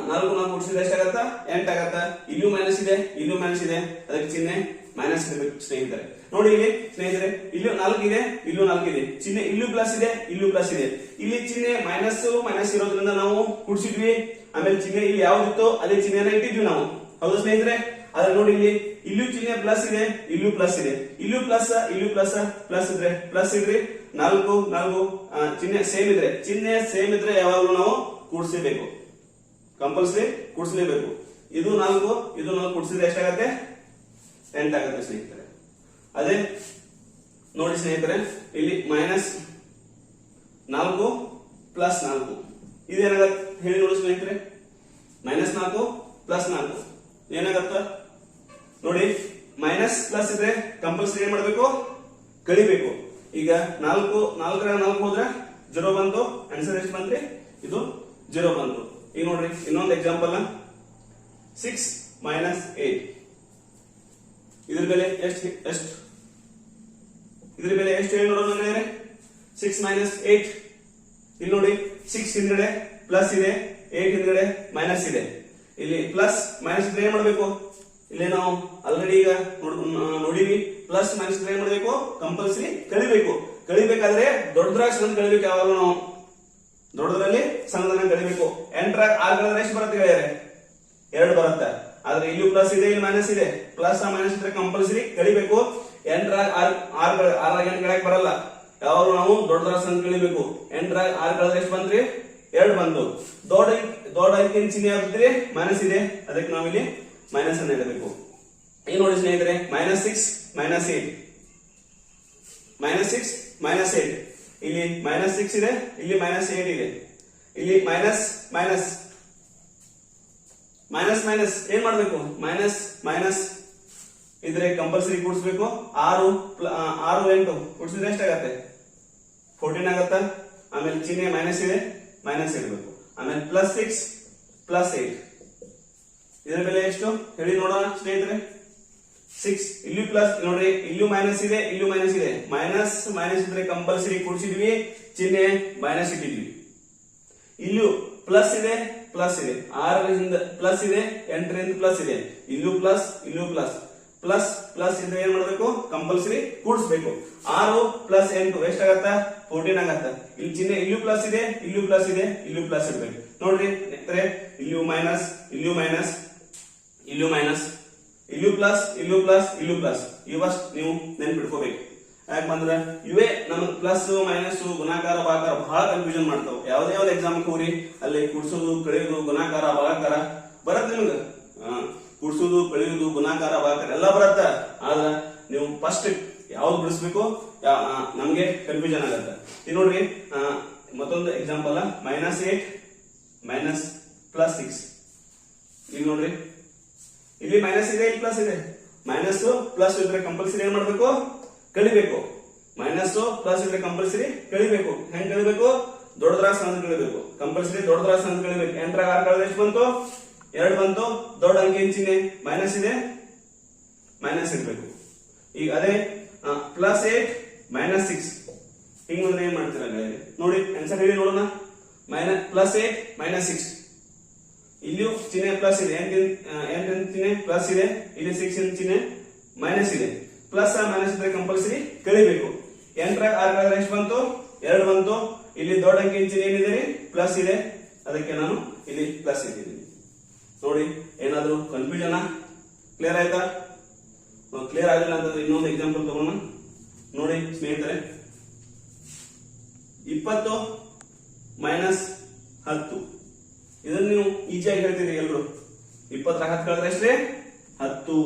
4 ಕೂಡಿಸಿದ್ರೆ ಎಷ್ಟಾಗತ್ತ 8 ಆಗತ್ತ. ಇಲ್ಲೂ ಮೈನಸ್ ಇದೆ, ಇಲ್ಲೂ ಮೈನಸ್ ಇದೆ, ಅದಕ್ಕೆ ಚಿಹ್ನೆ ಮೈನಸ್ ಇರಬೇಕು ಸ್ನೇಹಿತರೆ. ನೋಡಿ ಇಲ್ಲಿ ಸ್ನೇಹಿತರೆ ಇಲ್ಲೂ 4 ಇದೆ, ಇಲ್ಲೂ 4 ಇದೆ, ಚಿಹ್ನೆ ಇಲ್ಲೂ ಪ್ಲಸ್ ಇದೆ, ಇಲ್ಲೂ ಪ್ಲಸ್ ಇದೆ. ಇಲ್ಲಿ ಚಿಹ್ನೆ ಮೈನಸ್ ಇರೋದ್ರಿಂದ ನಾವು ಕೂಡಿಸಿದ್ವಿ. ಆಮೇಲೆ ಚಿಹ್ನೆ ಇಲ್ಲಿ ಯಾವ್ದಿತ್ತು ಅದೇ ಚಿಹ್ನೆನ ಇಟ್ಟಿದ್ವಿ ನಾವು, ಹೌದು ಸ್ನೇಹಿತರೆ. ಆದ್ರೆ ನೋಡಿ ಇಲ್ಲಿ ಇಲ್ಲೂ ಚಿಹ್ನೆ ಪ್ಲಸ್ ಇದೆ, ಇಲ್ಲೂ ಪ್ಲಸ್ ಇದೆ, ಇಲ್ಲೂ ಪ್ಲಸ್ ಇದ್ರೆ ಪ್ಲಸ್ ಇಡ್ರಿ. 4 ಚಿಹ್ನೆ ಸೇಮ್ ಇದ್ರೆ ಯಾವಾಗಲೂ ನಾವು ಕೂಡಿಸಬೇಕು, ಕಂಪಲ್ಸರಿ ಕೂಡಿಸಲೇಬೇಕು. ಇದು 4 ಕೂಡಿಸಿದ್ರೆ ಎಷ್ಟಾಗತ್ತೆ 8 ಆಗತ್ತೆ ಸ್ನೇಹಿತರೆ. ಅದೇ ನೋಡಿ ಸ್ನೇಹಿತರೆ ಇಲ್ಲಿ ಮೈನಸ್ 4 ಪ್ಲಸ್ 4 ಇದೇನಾಗತ್ತೆ ಹೇಳಿ ನೋಡಿ ಸ್ನೇಹಿತರೆ. ಮೈನಸ್ 4 ಪ್ಲಸ್ 4 ಏನಾಗತ್ತ ನೋಡಿ, ಮೈನಸ್ ಪ್ಲಸ್ ಇದ್ರೆ ಕಂಪಲ್ಸರಿ ಏನ್ ಮಾಡ್ಬೇಕು ಕಳಿಬೇಕು. ಈಗ 4 ಹೋದ್ರೆ 0 ಬಂತು, ಆನ್ಸರ್ ಎಷ್ಟು ಬಂದ್ರಿ ಇದು 0 ಬಂತು. ಈಗ ನೋಡ್ರಿ ಇನ್ನೊಂದು ಎಕ್ಸಾಂಪಲ್ 6 ಮೈನಸ್ 8 ಇದ್ರ ಬೆಲೆ ಎಷ್ಟು ಹೇಳಿ ನೋಡೋಣ. 6 ಮೈನಸ್ 8 ಇಲ್ಲಿ ನೋಡಿ 6 ಹಿಂದ್ಗಡೆ ಪ್ಲಸ್ ಇದೆ, 8 ಹಿಂದ್ಗಡೆ ಮೈನಸ್ ಇದೆ. ಇಲ್ಲಿ ಪ್ಲಸ್ ಮೈನಸ್ ಇದ್ರೆ ಏನ್ ಮಾಡ್ಬೇಕು, ಇಲ್ಲಿ ನಾವು ಆಲ್ರೆಡಿ ಈಗ ನೋಡಿವಿ. ಪ್ಲಸ್ ಮೈನಸ್ ಇದ್ರೆ ಏನ್ ಮಾಡ್ಬೇಕು ಕಂಪಲ್ಸರಿ ಕಳಿಬೇಕಾದ್ರೆ ದೊಡ್ಡದ್ರಾಗ ಸಣ್ಣ ಕಳಿಬೇಕು. ಯಾವಾಗಲೂ ನಾವು ದೊಡ್ಡದ್ರಲ್ಲಿ ಸಣ್ಣದನ್ನ ಕಳಿಬೇಕು. 8 6 ಕಳೆದ್ರೆ ಎಷ್ಟು ಬರುತ್ತೆ ಗೆಳೆಯರೆ 2 ಬರುತ್ತೆ. ಆದ್ರೆ ಇಲ್ಲಿ ಪ್ಲಸ್ ಇದೆ, ಇಲ್ಲಿ ಮೈನಸ್ ಇದೆ, ಪ್ಲಸ್ ಮೈನಸ್ ಇದ್ರೆ ಕಂಪಲ್ಸರಿ ಕಳಿಬೇಕು. 8 6 ಕಳೆಯಕ್ ಬರಲ್ಲ, ಯಾವಾಗ ನಾವು ದೊಡ್ಡದ್ರ ಸಣ್ಣ ಕಳಿಬೇಕು. 8 6 ಕಳೆದ್ರೆ ಎಷ್ಟು ಬಂದ್ರಿ 2 ಬಂತು. ದೊಡ್ಡ ಅಂಕಿನ ಚಿಹ್ನೆ ಯಾವ್ದಿದ್ರಿ ಮೈನಸ್ ಇದೆ, ಅದಕ್ಕೆ ನಾವಿಲ್ಲಿ ಮೈನಸ್ ಅನ್ನ ಇಡಬೇಕು. ಈಗ ನೋಡಿ ಸ್ನೇಹಿತರೆ -6 -8 ಇಲ್ಲಿ -6 ಇದೆ, ಇಲ್ಲಿ -8 ಇದೆ, ಇಲ್ಲಿ ಮೈನಸ್ ಏನ್ ಮಾಡ್ಬೇಕು ಮೈನಸ್ ಇದ್ರೆ ಕಂಪಲ್ಸರಿ ಕೂಡಿಸ್ಬೇಕು. 6 8 ಕೂಡಿಸಿದ್ರೆ ಎಷ್ಟಾಗತ್ತೆ 14 ಆಗತ್ತ. ಆಮೇಲೆ ಚಿಹ್ನೆ ಮೈನಸ್ ಇದೆ, ಮೈನಸ್ ಇಡಬೇಕು. ಆಮೇಲೆ +6 +8 ಇದರ ಬೆಲೆ ಎಷ್ಟು ಹೇಳಿ ನೋಡೋಣ ಸ್ನೇಹಿತರೆ. 6 ಇಲ್ಲೂ ಪ್ಲಸ್ ನೋಡ್ರಿ, ಇಲ್ಲೂ ಮೈನಸ್ ಇದೆ, ಇಲ್ಲೂ ಮೈನಸ್ ಇದೆ. ಮೈನಸ್ ಮೈನಸ್ ಇದ್ರೆ ಕಂಪಲ್ಸರಿ ಕೂಡಿಸಿದ್ವಿ, ಚಿಹ್ನೆ ಮೈನಸ್ ಇಟ್ಟಿದ್ವಿ. ಇಲ್ಲೂ ಪ್ಲಸ್ ಇದೆ, ಪ್ಲಸ್ ಇದೆ, 6ರಿಂದ ಪ್ಲಸ್ ಇದೆ, 8ರಿಂದ ಪ್ಲಸ್ ಇದೆ. ಇಲ್ಲೂ ಪ್ಲಸ್, ಇಲ್ಲೂ ಪ್ಲಸ್. ಪ್ಲಸ್ ಪ್ಲಸ್ ಇದ್ರೆ ಏನ್ ಮಾಡ್ಬೇಕು? ಕಂಪಲ್ಸರಿ ಕೂಡಿಸ್ಬೇಕು. 6 ಪ್ಲಸ್ 8 ಎಷ್ಟಾಗತ್ತ? 14 ಆಗತ್ತ. ಇಲ್ಲಿ ಚಿಹ್ನೆ ಇಲ್ಲೂ ಪ್ಲಸ್ ಇದೆ, ಇಲ್ಲೂ ಪ್ಲಸ್ ಇದೆ, ಇಲ್ಲೂ ಪ್ಲಸ್ ಇರ್ಬೇಕು. ನೋಡ್ರಿ ಇಲ್ಲೂ ಮೈನಸ್, ಇಲ್ಲೂ ಮೈನಸ್, ಇಲ್ಲೂ ಮೈನಸ್, ಇಲ್ಲೂ ಪ್ಲಸ್, ಇಲ್ಲೂ ಪ್ಲಸ್, ಇಲ್ಲೂ ಪ್ಲಸ್. ಇವಷ್ಟು ನೀವು ನೆನ್ಪಿಟ್ಕೋಬೇಕು. ಯಾಕಂದ್ರ ಇವೇ ನಮಗ್ ಪ್ಲಸ್ ಮೈನಸ್ ಗುಣಾಕಾರ ಭಾಗಾಕಾರ ಬಹಳ ಕನ್ಫ್ಯೂಷನ್ ಮಾಡ್ತಾವ. ಯಾವ್ದೇ ಯಾವ್ದು ಎಕ್ಸಾಮ್ ಹೋಗ್ರಿ ಅಲ್ಲಿ ಕೂಡ್ಸೋದು ಕಳೆಯೋದು ಗುಣಾಕಾರ ಭಾಗಾಕಾರ ಬರತ್ ನಿಮ್ಗ. ಕೂಡ್ಸೋದು ಕಳೆಯೋದು ಗುಣಾಕಾರ ಭಾಗಾಕಾರ ಎಲ್ಲ ಬರತ್ತ. ಆದ್ರ ನೀವು ಫಸ್ಟ್ ಯಾವ್ದು ಬಿಡಿಸ್ಬೇಕು ನಮ್ಗೆ ಕನ್ಫ್ಯೂಷನ್ ಆಗತ್ತ. ಈಗ ನೋಡ್ರಿ ಮತ್ತೊಂದು ಎಕ್ಸಾಂಪಲ್, -8 ಮೈನಸ್ ಪ್ಲಸ್ 6. ಈಗ ನೋಡ್ರಿ ಇಲ್ಲಿ ಮೈನಸ್ ಇದೆ, ಇಲ್ಲಿ ಪ್ಲಸ್ ಇದೆ. ಮೈನಸ್ ಪ್ಲಸ್ ಇದ್ರೆ ಕಂಪಲ್ಸರಿ ಏನ್ ಮಾಡ್ಬೇಕು? ಕಳಿಬೇಕು. ಮೈನಸ್ ಪ್ಲಸ್ ಇದ್ರೆ ಕಂಪಲ್ಸರಿ ಕಳಿಬೇಕು. ಹೆಂಗ್ ಕಳಿಬೇಕು? ದೊಡ್ಡದ್ರ ಸಣ್ಣ ಕಳಿಬೇಕು. ಕಂಪಲ್ಸರಿ ದೊಡ್ಡದ್ರ ಸಣ್ಣ ಕಳಿಬೇಕು. 8ರಾಗ 6 ಕಳೆದ್ರೆ ಎಷ್ಟು ಬಂತು? 2 ಬಂತು. ದೊಡ್ಡ ಅಂಕಿ ಚಿಹ್ನೆ ಮೈನಸ್ ಇದೆ, ಮೈನಸ್ ಇರ್ಬೇಕು. ಈಗ ಅದೇ +8 -6 ಹಿಂಗ್ ಅಂದ್ರೆ ಏನ್ ಮಾಡ್ತೀರ ನೋಡಿ, ಆನ್ಸರ್ ಹೇಳಿ ನೋಡೋಣ. +8 -6 ಇಲ್ಲಿಯೂ ಚಿಹ್ನೆ ಪ್ಲಸ್ ಇದೆ, 8 ಚಿಹ್ನೆ ಪ್ಲಸ್ ಇದೆ, ಇಲ್ಲಿ 6 ಚಿಹ್ನೆ ಮೈನಸ್ ಇದೆ. ಪ್ಲಸ್ ಮೈನಸ್ ಇದ್ರೆ ಕಂಪಲ್ಸರಿ ಕಳಿಬೇಕು. 8ರಾಗ 6 ಕಳೆದ್ರೆ ಎಷ್ಟು ಬಂತು? 2 ಬಂತು. ಇಲ್ಲಿ ದೊಡ್ಡ ಅಂಕಿ ಚಿಹ್ನೆ ಏನಿದೆ? ಪ್ಲಸ್ ಇದೆ, ಅದಕ್ಕೆ ನಾನು ಇಲ್ಲಿ ಪ್ಲಸ್ ಇಟ್ಟಿದ್ದೀನಿ. ನೋಡಿ, ಏನಾದ್ರು ಕನ್ಫ್ಯೂಷನ್ ಕ್ಲಿಯರ್ ಆಯ್ತಾ? ಕ್ಲಿಯರ್ ಆಗಿಲ್ಲ ಅಂತಂದ್ರೆ ಇನ್ನೊಂದು ಎಕ್ಸಾಂಪಲ್ ತಗೋಣ. ನೋಡಿ ಸ್ನೇಹಿತರೆ, 20 -10 ಇದನ್ನ ನೀವು ಈಜಿಯಾಗಿ ಹೇಳ್ತೀರಿ ಎಲ್ರು. 20ರಾಗ 10 ಕಳೆದ್ರೆ ಎಷ್ಟೇ? 10.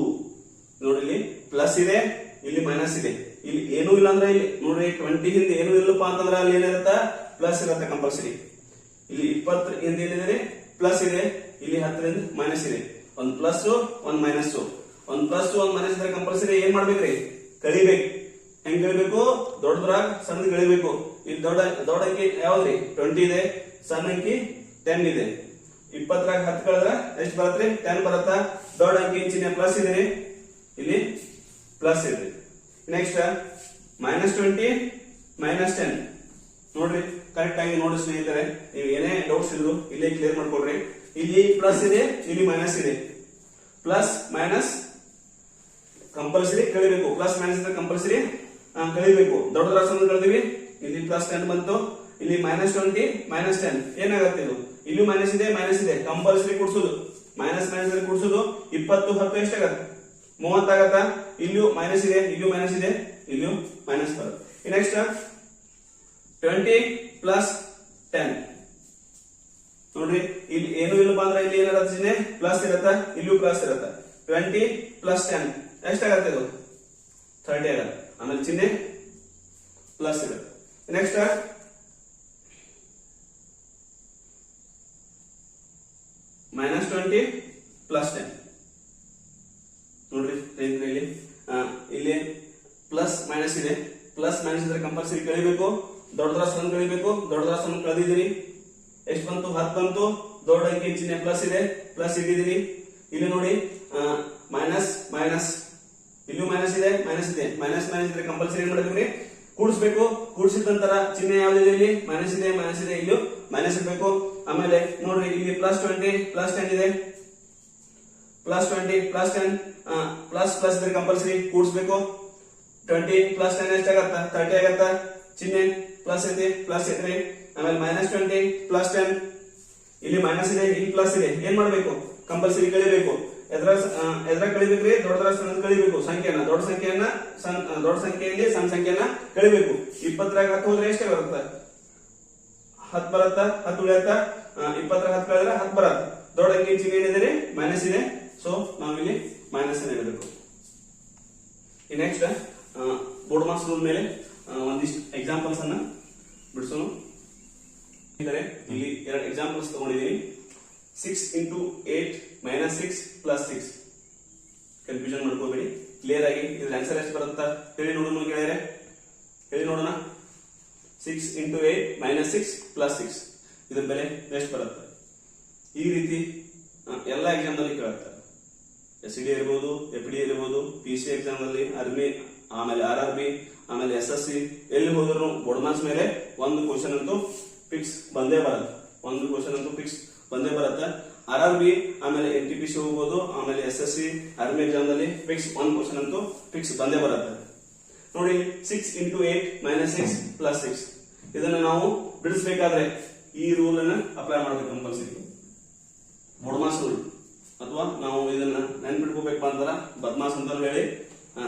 ನೋಡಿ ಇಲ್ಲಿ ಪ್ಲಸ್ ಇದೆ, ಇಲ್ಲಿ ಮೈನಸ್ ಇದೆ, ಇಲ್ಲಿ ಏನೂ ಇಲ್ಲ ಅಂದ್ರೆ ಇಲ್ಲಿ ನೋಡ್ರಿ 20 ಹಿಂದೆ ಏನೂ ಇಲ್ಲಪ್ಪ ಅಂತಂದ್ರೆ ಅಲ್ಲಿ ಏನಿರುತ್ತ? ಪ್ಲಸ್ ಇರುತ್ತೆ ಕಂಪಲ್ಸರಿ. ಇಲ್ಲಿ 20 ಹಿಂದೆ ಏನಿದೆ? ಪ್ಲಸ್ ಇದೆ, ಇಲ್ಲಿ 10ರಿಂದ ಮೈನಸ್ ಇದೆ. ಒಂದ್ ಪ್ಲಸ್ ಒಂದ್ ಮೈನಸ್, ಒಂದ್ ಪ್ಲಸ್ ಒಂದ್ ಮೈನಸ್ ಇದ್ರೆ ಕಂಪಲ್ಸರಿ ಏನ್ ಮಾಡ್ಬೇಕ್ರಿ? ಕಳಿಬೇಕು. ಹೆಂಗ್ ಕಳಿಬೇಕು? ದೊಡ್ಡದ್ರಾಗ ಸಣ್ಣದ್ ಕಳಿಬೇಕು. ಇಲ್ಲಿ ದೊಡ್ಡ ಅಂಕಿ ಯಾವ್ದ್ರಿ? 20 ಇದೆ, ಸಣ್ಣ ಅಂಕಿ 10 ಇದೆ. 20ರಾಗ 10 ಕಳೆದ್ರ ಎಷ್ಟು ಬರತ್ರಿ? 10 ಬರತ್ತ. ದೊಡ್ಡ ಅಂಕಿ ಚಿಹ್ನೆ ಪ್ಲಸ್ ಇದೆ, ಇಲ್ಲಿ ಪ್ಲಸ್ ಇದೆ. ನೆಕ್ಸ್ಟ್ -20 -10 ನೋಡ್ರಿ, ಕರೆಕ್ಟ್ ಆಗಿ ನೋಡಿ ಸ್ನೇಹಿತರೆ. ನೀವು ಏನೇ ಡೌಟ್ಸ್ ಇದ್ರು ಇಲ್ಲೇ ಕ್ಲಿಯರ್ ಮಾಡ್ಕೊಡ್ರಿ. ಇಲ್ಲಿ ಪ್ಲಸ್ ಇದೆ, ಇಲ್ಲಿ ಮೈನಸ್ ಇದೆ. ಪ್ಲಸ್ ಮೈನಸ್ ಕಂಪಲ್ಸರಿ ಕಳಿಬೇಕು. ಪ್ಲಸ್ ಮೈನಸ್ ಇದ್ರೆ ಕಂಪಲ್ಸರಿ ಕಳಿಬೇಕು. ದೊಡ್ಡ ರಾಶಿ ಕಳೆದಿವಿ, ಇಲ್ಲಿ +10 ಬಂತು. ಇಲ್ಲಿ -20 -10 ಏನಾಗತ್ತೆ? ಇದು ಇಲ್ಲೂ ಮೈನಸ್ ಇದೆ, ಮೈನಸ್ ಇದೆ, ಕಂಪಲ್ಸರಿ ಕೂಡ್ಸೋದು. ಮೈನಸ್ ಮೈನಸ್ ಕೂಡ್ಸೋದು. 20 10 ಎಷ್ಟಾಗತ್ತೆ? 30 ಆಗತ್ತ. ಇಲ್ಲೂ ಮೈನಸ್ ಇದೆ, ಇಲ್ಲೂ ಮೈನಸ್ ಇದೆ, ಇಲ್ಲೂ ಮೈನಸ್ ಬರುತ್ತೆ. ನೆಕ್ಸ್ಟ್ 20 + 10 ನೋಡ್ರಿ, ಇಲ್ಲಿ ಏನು ಇಲ್ಲಪ್ಪ ಅಂದ್ರೆ ಇಲ್ಲಿ ಏನಿರತ್ತೆ? ಚಿಹ್ನೆ ಪ್ಲಸ್ ಇರತ್ತ, ಇಲ್ಲೂ ಪ್ಲಸ್ ಇರತ್ತ. 20 + 10 ಎಷ್ಟಾಗತ್ತೆ? ಇದು 30 ಆಗತ್ತೆ. ಆಮೇಲೆ ಚಿಹ್ನೆ ಪ್ಲಸ್ ಇರುತ್ತೆ. ನೆಕ್ಸ್ಟ್ -20 + 10 ನೋಡ್ರಿ ಇಲ್ಲಿ ಇಲ್ಲಿ ಪ್ಲಸ್ ಮೈನಸ್ ಇದೆ. ಪ್ಲಸ್ ಮೈನಸ್ ಇದ್ರೆ ಕಂಪಲ್ಸರಿ ಕಳಿಬೇಕು. ದೊಡ್ಡದ್ರ ಸಣ್ಣ ಕಳಿಬೇಕು. ದೊಡ್ಡದ್ರ ಸಣ್ಣ ಕಳೆದಿದ್ದೀರಿ. ಎಷ್ಟು ಬಂತು? 10 ಬಂತು. ದೊಡ್ಡ ಅಂಕಿ ಚಿಹ್ನೆ ಪ್ಲಸ್ ಇದೆ, ಪ್ಲಸ್ ಇಟ್ಟಿದ್ದೀರಿ. ಇಲ್ಲಿ ನೋಡಿ ಮೈನಸ್ ಮೈನಸ್, ಇಲ್ಲೂ ಮೈನಸ್ ಇದೆ, ಮೈನಸ್ ಇದೆ. ಮೈನಸ್ ಮೈನಸ್ ಇದ್ರೆ ಕಂಪಲ್ಸರಿ ಏನ್ ಮಾಡಬೇಕ್ರಿ? ಕೂಡಿಸ್ಬೇಕು. ಕೂಡಿಸಿದ ನಂತರ ಚಿಹ್ನೆ ಯಾವ್ದಿದೆ? ಇಲ್ಲಿ ಮೈನಸ್ ಇದೆ, ಮೈನಸ್ ಇದೆ, ಇಲ್ಲೂ ಮೈನಸ್ ಇರಬೇಕು. ಆಮೇಲೆ ನೋಡ್ರಿ ಇಲ್ಲಿ +20 + 10 ಇದೆ. +20 + 10 ಪ್ಲಸ್ ಪ್ಲಸ್ ಇದ್ರೆ ಕಂಪಲ್ಸರಿ ಕೂಡಿಸ್ಬೇಕು. 20 + 10 ಎಷ್ಟಾಗತ್ತ? 30 ಆಗತ್ತ. ಚಿಹ್ನೆ ಪ್ಲಸ್ ಇದೆ, ಪ್ಲಸ್ ಇದ್ರಿ. ಆಮೇಲೆ -20 + 10 ಇಲ್ಲಿ ಮೈನಸ್ ಇದೆ, ಇಲ್ಲಿ ಪ್ಲಸ್ ಇದೆ. ಏನ್ ಮಾಡ್ಬೇಕು? ಕಂಪಲ್ಸರಿ ಕಳಿಬೇಕು. ಎದ್ರ ಕಳಿಬೇಕ್ರಿ? ದೊಡ್ಡದ್ರ ಸಣ್ಣ ಕಳಿಬೇಕು. ಸಂಖ್ಯೆಯನ್ನ ದೊಡ್ಡ ಸಂಖ್ಯೆಯಲ್ಲಿ ಸಣ್ಣ ಸಂಖ್ಯೆಯನ್ನ ಕಳಿಬೇಕು. 20ರಾಗ 10 ಹೋದ್ರೆ ಎಷ್ಟೇ ಬರುತ್ತೆ? 10 ಬರುತ್ತ. 10 ಉಳಿಯತ್ತ. 20ರಾಗ 10 ಕಳೆದ್ರೆ 10 ಬರತ್ತ. ದೊಡ್ಡ ಅಂಕಿ ಚಿಹ್ನೆ ಏನಿದೆ? ಮೈನಸ್ ಇದೆ. ಸೊ ನಾವಿಲ್ಲಿ ಮೈನಸ್ ಇಡಬೇಕು. ನೆಕ್ಸ್ಟ್ ಬೋರ್ಡ್ ಮಾರ್ಕ್ಸ್ ರೂಲ್ ಮೇಲೆ ಒಂದಿಷ್ಟು ಎಕ್ಸಾಂಪಲ್ಸ್ ಅನ್ನ ಬಿಡಿಸೋಣ. ಇಲ್ಲಿ 2 ಎಕ್ಸಾಂಪಲ್ಸ್ ತಗೊಂಡಿದ್ದೀನಿ. 6 × 8 -6 + 6 ಕನ್ಫ್ಯೂಷನ್ ಮಾಡ್ಕೋಬೇಡಿ. ಕ್ಲಿಯರ್ ಆಗಿ ಇದ್ರ ಆನ್ಸರ್ ಎಷ್ಟು ಬರುತ್ತಾ ಹೇಳಿ ನೋಡೋಣ. ಕೇಳಿದ್ರೆ ಹೇಳಿ ನೋಡೋಣ. 6 × 8 -6 + 6 ಇದ್ರ ಬೆಲೆ ಎಷ್ಟು ಬರುತ್ತೆ? ಈ ರೀತಿ ಎಲ್ಲ ಎಕ್ಸಾಮ್ ನಲ್ಲಿ ಕೇಳುತ್ತಾರೆ. SED ಇರಬಹುದು, FD ಇರಬಹುದು, PC ಎಕ್ಸಾಮ್ ಅಲ್ಲಿ ಆರ್ಮಿ, ಆಮೇಲೆ RRB, ಆಮೇಲೆ SSC ಎಲ್ಲಿ ಹೋದ್ರು ಬೋರ್ಡ್ ಮಾರ್ಕ್ಸ್ ಮೇಲೆ ಒಂದು ಕ್ವಶನ್ ಅಂತೂ ಫಿಕ್ಸ್ ಬಂದೇ ಬರುತ್ತೆ. ಒಂದು ಕ್ವಶನ್ ಅಂತೂ ಫಿಕ್ಸ್ ಬಂದೇ ಬರುತ್ತೆ. RRB ಆಮೇಲೆ NTPC ಹೋಗ್ಬೋದು, ಆಮೇಲೆ SSC ಆರ್ಮಿ ಎಕ್ಸಾಮ್ ನಲ್ಲಿ ಫಿಕ್ಸ್ ಒಂದು ಕ್ವಶನ್ ಅಂತೂ ಫಿಕ್ಸ್ ಬಂದೇ ಬರುತ್ತೆ. ನೋಡಿ 6 into 8 - 6 + 6 ಇದನ್ನ ನಾವು ಬಿಡಿಸಬೇಕಾದ್ರೆ ಈ ರೂಲ್ ಅನ್ನ ಅಪ್ಲೈ ಮಾಡಬೇಕು ಕಂಪಲ್ಸರಿ, ಬೋರ್ಡ್ ಮಾರ್ಕ್ಸ್ ರೂಲ್. ಅಥವಾ ನಾವು ಇದನ್ನ ನೆನ್ಪಿಟ್ಕೋಬೇಕು ಅಂತಾರ ಬದ್ಮಾಸ್ ಅಂತ ಹೇಳಿ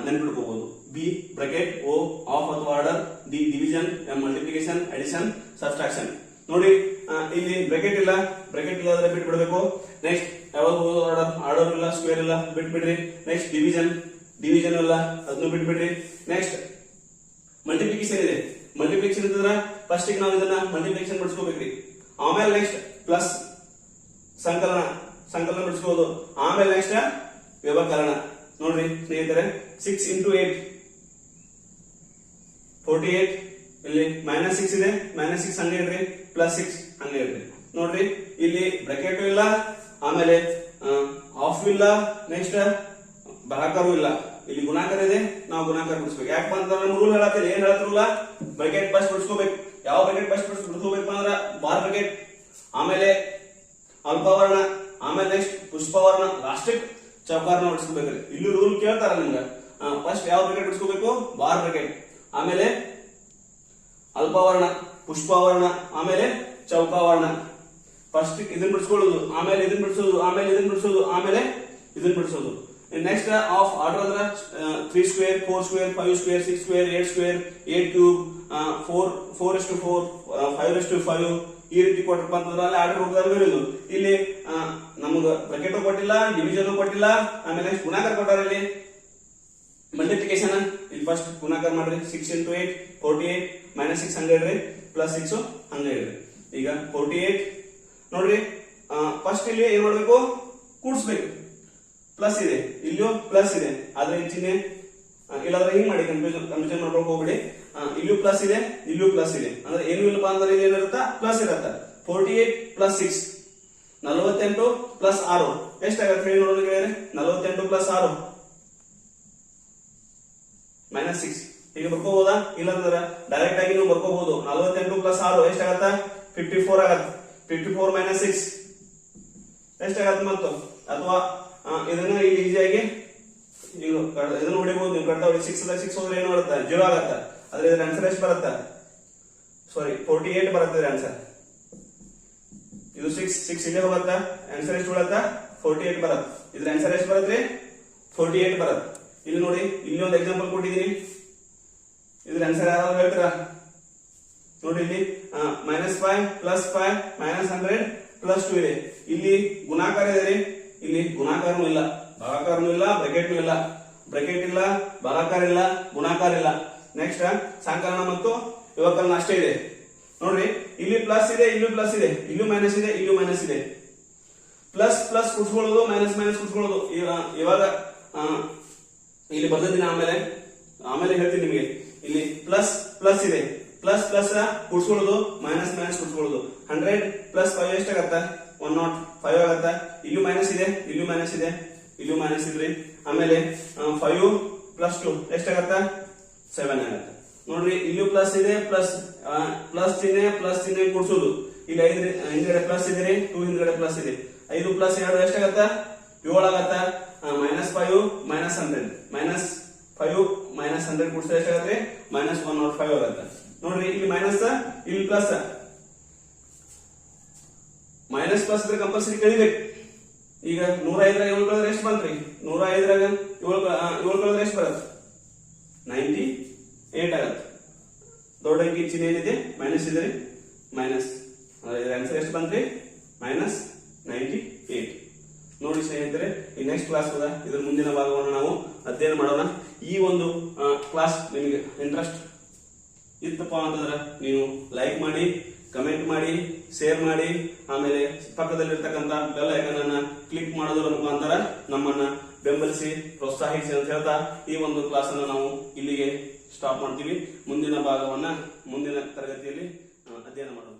ನೆನ್ಪಿಟ್ಕೋಬಹುದು. B ಬ್ರಾಕೆಟ್ O ಆಫ್ ಅಥವಾ order, D division, M multiplication, addition, subtraction. ನೋಡಿ ಇಲ್ಲಿ ಬ್ರಾಕೆಟ್ ಇಲ್ಲ, ಬ್ರಾಕೆಟ್ ಇಲ್ಲದ್ರೆ ಬಿಟ್ಬಿಡ್ಬೇಕು. ನೆಕ್ಸ್ಟ್ ಯಾವಾಗ ಆರ್ಡರ್ ಇಲ್ಲ, ಸ್ಕ್ವೇರ್ ಇಲ್ಲ, ಬಿಟ್ಬಿಡ್ರಿ. ನೆಕ್ಸ್ಟ್ ಡಿವಿಷನ್ ಇಲ್ಲ, ಅದನ್ನು ಬಿಟ್ಬಿಡ್ರಿ. ನೆಕ್ಸ್ಟ್ ಮಲ್ಟಿಪ್ಲಿಕೇಶನ್ ಇದೆ, ಮಲ್ಟಿಪ್ಲಿಕೇಶನ್ ಇದ್ರೆ ಫಸ್ಟ್ ನಾವು ಇದನ್ನ ಮಲ್ಟಿಪ್ಲಿಕೇಶನ್ ಬಿಡಿಸ್ಕೋಬೇಕ್ರಿ. ಆಮೇಲೆ ನೆಕ್ಸ್ಟ್ ಪ್ಲಸ್ ಸಂಕಲನ ಬಿಡಿಸ್ಕೋಬಹುದು. ಆಮೇಲೆ ನೆಕ್ಸ್ಟ್ ವ್ಯವಕಲನ. ನೋಡ್ರಿ ಸ್ನೇಹಿತರೆ, 6 into 8 48, ಇಲ್ಲಿ -6 ಇದೆ, -6 ಹಂಗೆ ಇಡ್ರಿ, +6 ಹಂಗೆ ಇಡ್ರಿ. ನೋಡ್ರಿ ಇಲ್ಲಿ ಬ್ರಾಕೆಟ್ ಇಲ್ಲ, ಆಮೇಲೆ ಆಫ್ ಇಲ್ಲ, ನೆಕ್ಸ್ಟ್ ಭಾಗಾಕಾರವೂ ಇಲ್ಲ. ಇಲ್ಲಿ ಗುಣಾಕಾರ ಇದೆ, ನಾವು ಗುಣಾಕಾರ ಬಿಡಿಸ್ಬೇಕು. ಯಾಕಪ್ಪ ಅಂತಂದ್ರೆ ನಮ್ಮ ರೂಲ್ ಹೇಳತ್ತಿಲ್ಲ, ಏನ್ ಹೇಳ್ತಿರಲ್ಲ, ಬ್ರಾಕೆಟ್ ಫಸ್ಟ್ ಬಿಡಿಸ್ಕೋಬೇಕು. ಯಾವ ಬ್ರಾಕೆಟ್ ಫಸ್ಟ್ ಬಿಡಿಸ್ಕೋಬೇಕು ಅಂದ್ರೆ ಬಾರ್ ಬ್ರಾಕೆಟ್, ಆಮೇಲೆ ಅಲ್ಪವರ್ಣ, ಆಮೇಲೆ ನೆಕ್ಸ್ಟ್ ಪುಷ್ಪವರ್ಣ, ಲಾಸ್ಟ್ ಚೌಕಾರ್ನ ಬಿಡಿಸ್ಕೋಬೇಕ್ರಿ. ಇಲ್ಲಿ ರೂಲ್ ಕೇಳ್ತಾರ ನಿಮ್ಗೆ, ಫಸ್ಟ್ ಯಾವ ಬ್ರಾಕೆಟ್ ಬಿಡಿಸ್ಕೋಬೇಕು, ಬಾರ್ ಬ್ರಾಕೆಟ್, ಆಮೇಲೆ ಅಲ್ಪವರ್ಣ, ಪುಷ್ಪವರ್ಣ, ಆಮೇಲೆ ಚೌಕಾವರ್ಣ. ಫಸ್ಟ್ ಇದನ್ನ ಬಿಡಿಸ್ಕೊಳ್ಳೋದು, ಆಮೇಲೆ ಇದನ್ನ ಬಿಡಿಸೋದು, ಆಮೇಲೆ ಇದನ್ನ ಬಿಡಿಸೋದು, ಆಮೇಲೆ ಇದನ್ನ ಬಿಡಿಸೋದು. ನೆಕ್ಸ್ಟ್ ಆಫ್ ಆರ್ಡರ್ ಅಂದ್ರೆ 3 square, 4 square, 5 square, 6 square, 8 square, 8 cube, 4:4, 5:5 ಈ ರೀತಿ ಕೊಟ್ಟಪ್ಪ ಅಂತಂದ್ರೆ ಅಲ್ಲಿ ಆರ್ಡರ್ ಹೋಗೋದು. ಇಲ್ಲಿ ನಮ್ಗೆ ಬ್ರಾಕೆಟ್ ಕೊಟ್ಟಿಲ್ಲ, ಡಿವಿಷನ್ ಕೊಟ್ಟಿಲ್ಲ, ಆಮೇಲೆ ನೆಕ್ಸ್ಟ್ ಗುಣಾಕಾರ ಕೊಟ್ಟಾರ. ಇಲ್ಲಿ ಮಲ್ಟಿಪ್ಲಿಕೇಶನ್, ಇಲ್ಲಿ ಫಸ್ಟ್ ಗುಣಾಕಾರ ಮಾಡ್ರಿ. 6 into 8 48, -6 ಹಂಗೆ ಇಡ್ರಿ, +6 ಹಂಗೆ ಇಡ್ರಿ. ಈಗ 48 ನೋಡ್ರಿ, ಫಸ್ಟ್ ಇಲ್ಲಿ ಏನ್ ಮಾಡ್ಬೇಕು, ಕೂಡಿಸ್ಬೇಕು. ಪ್ಲಸ್ ಇದೆ, ಇಲ್ಲಿಯೂ ಪ್ಲಸ್ ಇದೆ, ಆದ್ರೆ ಈ ಚಿಹ್ನೆ ಇಲ್ಲಾದ್ರೆ ಹಿಂಗ್ ಮಾಡಿ ಕನ್ಫ್ಯೂಷನ್ ಮಾಡ್ಕೊಳಕ್ ಹೋಗ್ಬಿಡಿ. ಇಲ್ಲೂ ಪ್ಲಸ್ ಇದೆ, ಇಲ್ಲೂ ಪ್ಲಸ್ ಇದೆ, ಅಂದ್ರೆ ಏನು ಇಲ್ಲಪ್ಪ ಅಂದ್ರೆ ಇಲ್ಲಿ ಏನಿರುತ್ತಾ, ಪ್ಲಸ್ ಇರತ್ತ. 48 + 6 48 + 6 ಎಷ್ಟಾಗತ್ತೆ ಹೇಳಿ ನೋಡೋಣ ಗೆಳೆಯರೆ. 48 + 6 -6 ಹೀಗೆ ಬರ್ಕೋಬಹುದಾ? ಇಲ್ಲಾಂದ್ರೆ ಡೈರೆಕ್ಟ್ ಆಗಿ ನೀವು ಬರ್ಕೋಬಹುದು. 48 + 6 ಎಷ್ಟಾಗತ್ತ, 54 ಆಗತ್ತೆ. 54 - 6 ಎಷ್ಟಾಗತ್ತೆ ಮತ್ತು. ಅಥವಾ ಇದನ್ನ ಇಲ್ಲಿ ಈಸಿಯಾಗಿ ಇದನ್ನ ಹೊಡಿಬಹುದು ನೀವು. ಕಡ್ತಾ ಹೊಡಿ, 6 + 6 ಹೋದ್ರೆ ಏನು ಬರುತ್ತೆ, 0 ಆಗತ್ತ. ಆದ್ರೆ ಇದ್ರ ಆನ್ಸರ್ ಎಷ್ಟು ಬರುತ್ತೆ, ಸಾರಿ 48 ಬರುತ್ತೆ ಆನ್ಸರ್. ಇದು 6 ಇಲ್ಲೇ ಹೋಗತ್ತ, ಆನ್ಸರ್ ಎಷ್ಟು ಬರುತ್ತೆ, 48 ಬರುತ್ತೆ. ಇದ್ರ ಆನ್ಸರ್ ಎಷ್ಟು ಬರುತ್ತೆ, 48 ಬರುತ್ತೆ. ಇಲ್ಲಿ ನೋಡಿ, ಇಲ್ಲಿ ಒಂದು ಎಕ್ಸಾಂಪಲ್ ಕೊಟ್ಟಿದ್ದೀನಿ, ಇದ್ರ ಆನ್ಸರ್ ಯಾರು ಹೇಳ್ತೀರಾ ನೋಡಿ. ಇಲ್ಲಿ -5 + 5 -100 + 2 ಇದೆ. ಇಲ್ಲಿ ಗುಣಾಕಾರ ಇದೆ, ಇಲ್ಲಿ ಗುಣಾಕಾರನೂ ಇಲ್ಲ, ಭಾಗಾಕಾರನೂ ಇಲ್ಲ, ಬ್ರಾಕೆಟ್ ಇಲ್ಲ. ಬ್ರಾಕೆಟ್ ಇಲ್ಲ, ಭಾಗಾಕಾರ ಇಲ್ಲ, ಗುಣಾಕಾರ ಇಲ್ಲ. ನೆಕ್ಸ್ಟ್ ಸಂಕಲನ ಮತ್ತು ವ್ಯವಕಲನ ಅಷ್ಟೇ ಇದೆ. ನೋಡ್ರಿ, ಇಲ್ಲಿ ಪ್ಲಸ್ ಇದೆ, ಇಲ್ಲೂ ಪ್ಲಸ್ ಇದೆ, ಇಲ್ಲೂ ಮೈನಸ್ ಇದೆ, ಇಲ್ಲೂ ಮೈನಸ್ ಇದೆ. ಪ್ಲಸ್ ಪ್ಲಸ್ ಕುಡ್ಸ್ಕೊಳ್ಳೋದು, ಮೈನಸ್ ಮೈನಸ್ ಕುಡ್ಸ್ಕೊಳ್ಳೋದು. ಇವಾಗ ಇಲ್ಲಿ ಬರ್ದಿದ್ದೀನಿ, ಆಮೇಲೆ ಹೇಳ್ತೀನಿ ನಿಮಗೆ. ಇಲ್ಲಿ ಪ್ಲಸ್ ಪ್ಲಸ್ ಇದೆ, ಪ್ಲಸ್ ಪ್ಲಸ್ ಕುಡ್ಸ್ಕೊಳ್ಳೋದು, ಮೈನಸ್ ಮೈನಸ್ ಕುಡ್ಸ್ಕೊಳ್ಳೋದು. 100 + 5 ಎಷ್ಟಾಗತ್ತ, 105 ಆಗತ್ತ. ಇಲ್ಲೂ ಮೈನಸ್ ಇದೆ, ಇಲ್ಲೂ ಮೈನಸ್ ಇದೆ, ಇಲ್ಲೂ ಮೈನಸ್ ಇದ್ರಿ. ಆಮೇಲೆ 5 + 2 ಎಷ್ಟಾಗತ್ತ, 7 ಆಗತ್ತ. ನೋಡ್ರಿ, ಇಲ್ಲೂ ಪ್ಲಸ್ ಇದೆ, ಪ್ಲಸ್ ಚಿಹ್ನೆ ಕೂಡಿಸೋದು. ಇಲ್ಲಿ 5 ಹಿಂದ್ಗಡೆ ಪ್ಲಸ್ ಇದೆ, 2 ಹಿಂದ್ಗಡೆ ಪ್ಲಸ್ ಇದೆ. 5 + 2 ಎಷ್ಟಾಗತ್ತ, 7 ಆಗತ್ತ. -5 - 100, -5 - 100 ಕೂಡಿಸಿದ್ರೆ ಎಷ್ಟಾಗತ್ತೆ, -105 ಆಗತ್ತ. ನೋಡ್ರಿ, ಇಲ್ಲಿ ಮೈನಸ್, ಇಲ್ಲಿ ಪ್ಲಸ್. ಮೈನಸ್ ಪ್ಲಸ್ ಇದ್ರೆ ಕಂಪಲ್ಸರಿ ಕಳಿಬೇಕು. ಈಗ 105 7 ಕಳೆದ್ರೆ ಎಷ್ಟು ಬಂತ್ರಿ, 105 7 ಕಳೆದ್ರೆ ಎಷ್ಟು ಬರುತ್ತೆ, 98 ಆಗತ್ತೆ. ದೊಡ್ಡ ಅಂಕಿ ಚಿಹ್ನೆ ಏನಿದೆ, ಮೈನಸ್ ಇದೆ, ಮೈನಸ್. ಆನ್ಸರ್ ಎಷ್ಟು ಬಂತ್ರಿ, -98. ನೋಡಿ ಸ್ನೇಹಿತರೆ, ಈ ನೆಕ್ಸ್ಟ್ ಕ್ಲಾಸ್ ಇದ್ರ ಮುಂದಿನ ಭಾಗವನ್ನು ನಾವು ಅಧ್ಯಯನ ಮಾಡೋಣ. ಈ ಒಂದು ಕ್ಲಾಸ್ ನಿಮಗೆ ಇಂಟ್ರೆಸ್ಟ್ ಇತ್ತಪ್ಪ ಅಂತಂದ್ರೆ ನೀವು ಲೈಕ್ ಮಾಡಿ, ಕಮೆಂಟ್ ಮಾಡಿ, ಶೇರ್ ಮಾಡಿ, ಆಮೇಲೆ ಪಕ್ಕದಲ್ಲಿರ್ತಕ್ಕಂಥ ಬೆಲ್ ಐಕಾನ್ ಅನ್ನ ಕ್ಲಿಕ್ ಮಾಡೋದ್ರ ಮುಖಾಂತರ ನಮ್ಮನ್ನ ಬೆಂಬಲಿಸಿ, ಪ್ರೋತ್ಸಾಹಿಸಿ ಅಂತ ಹೇಳ್ತಾ ಈ ಒಂದು ಕ್ಲಾಸ್ ಅನ್ನು ನಾವು ಇಲ್ಲಿಗೆ ಸ್ಟಾಪ್ ಮಾಡ್ತೀವಿ. ಮುಂದಿನ ಭಾಗವನ್ನ ಮುಂದಿನ ತರಗತಿಯಲ್ಲಿ ಅಧ್ಯಯನ ಮಾಡೋಣ.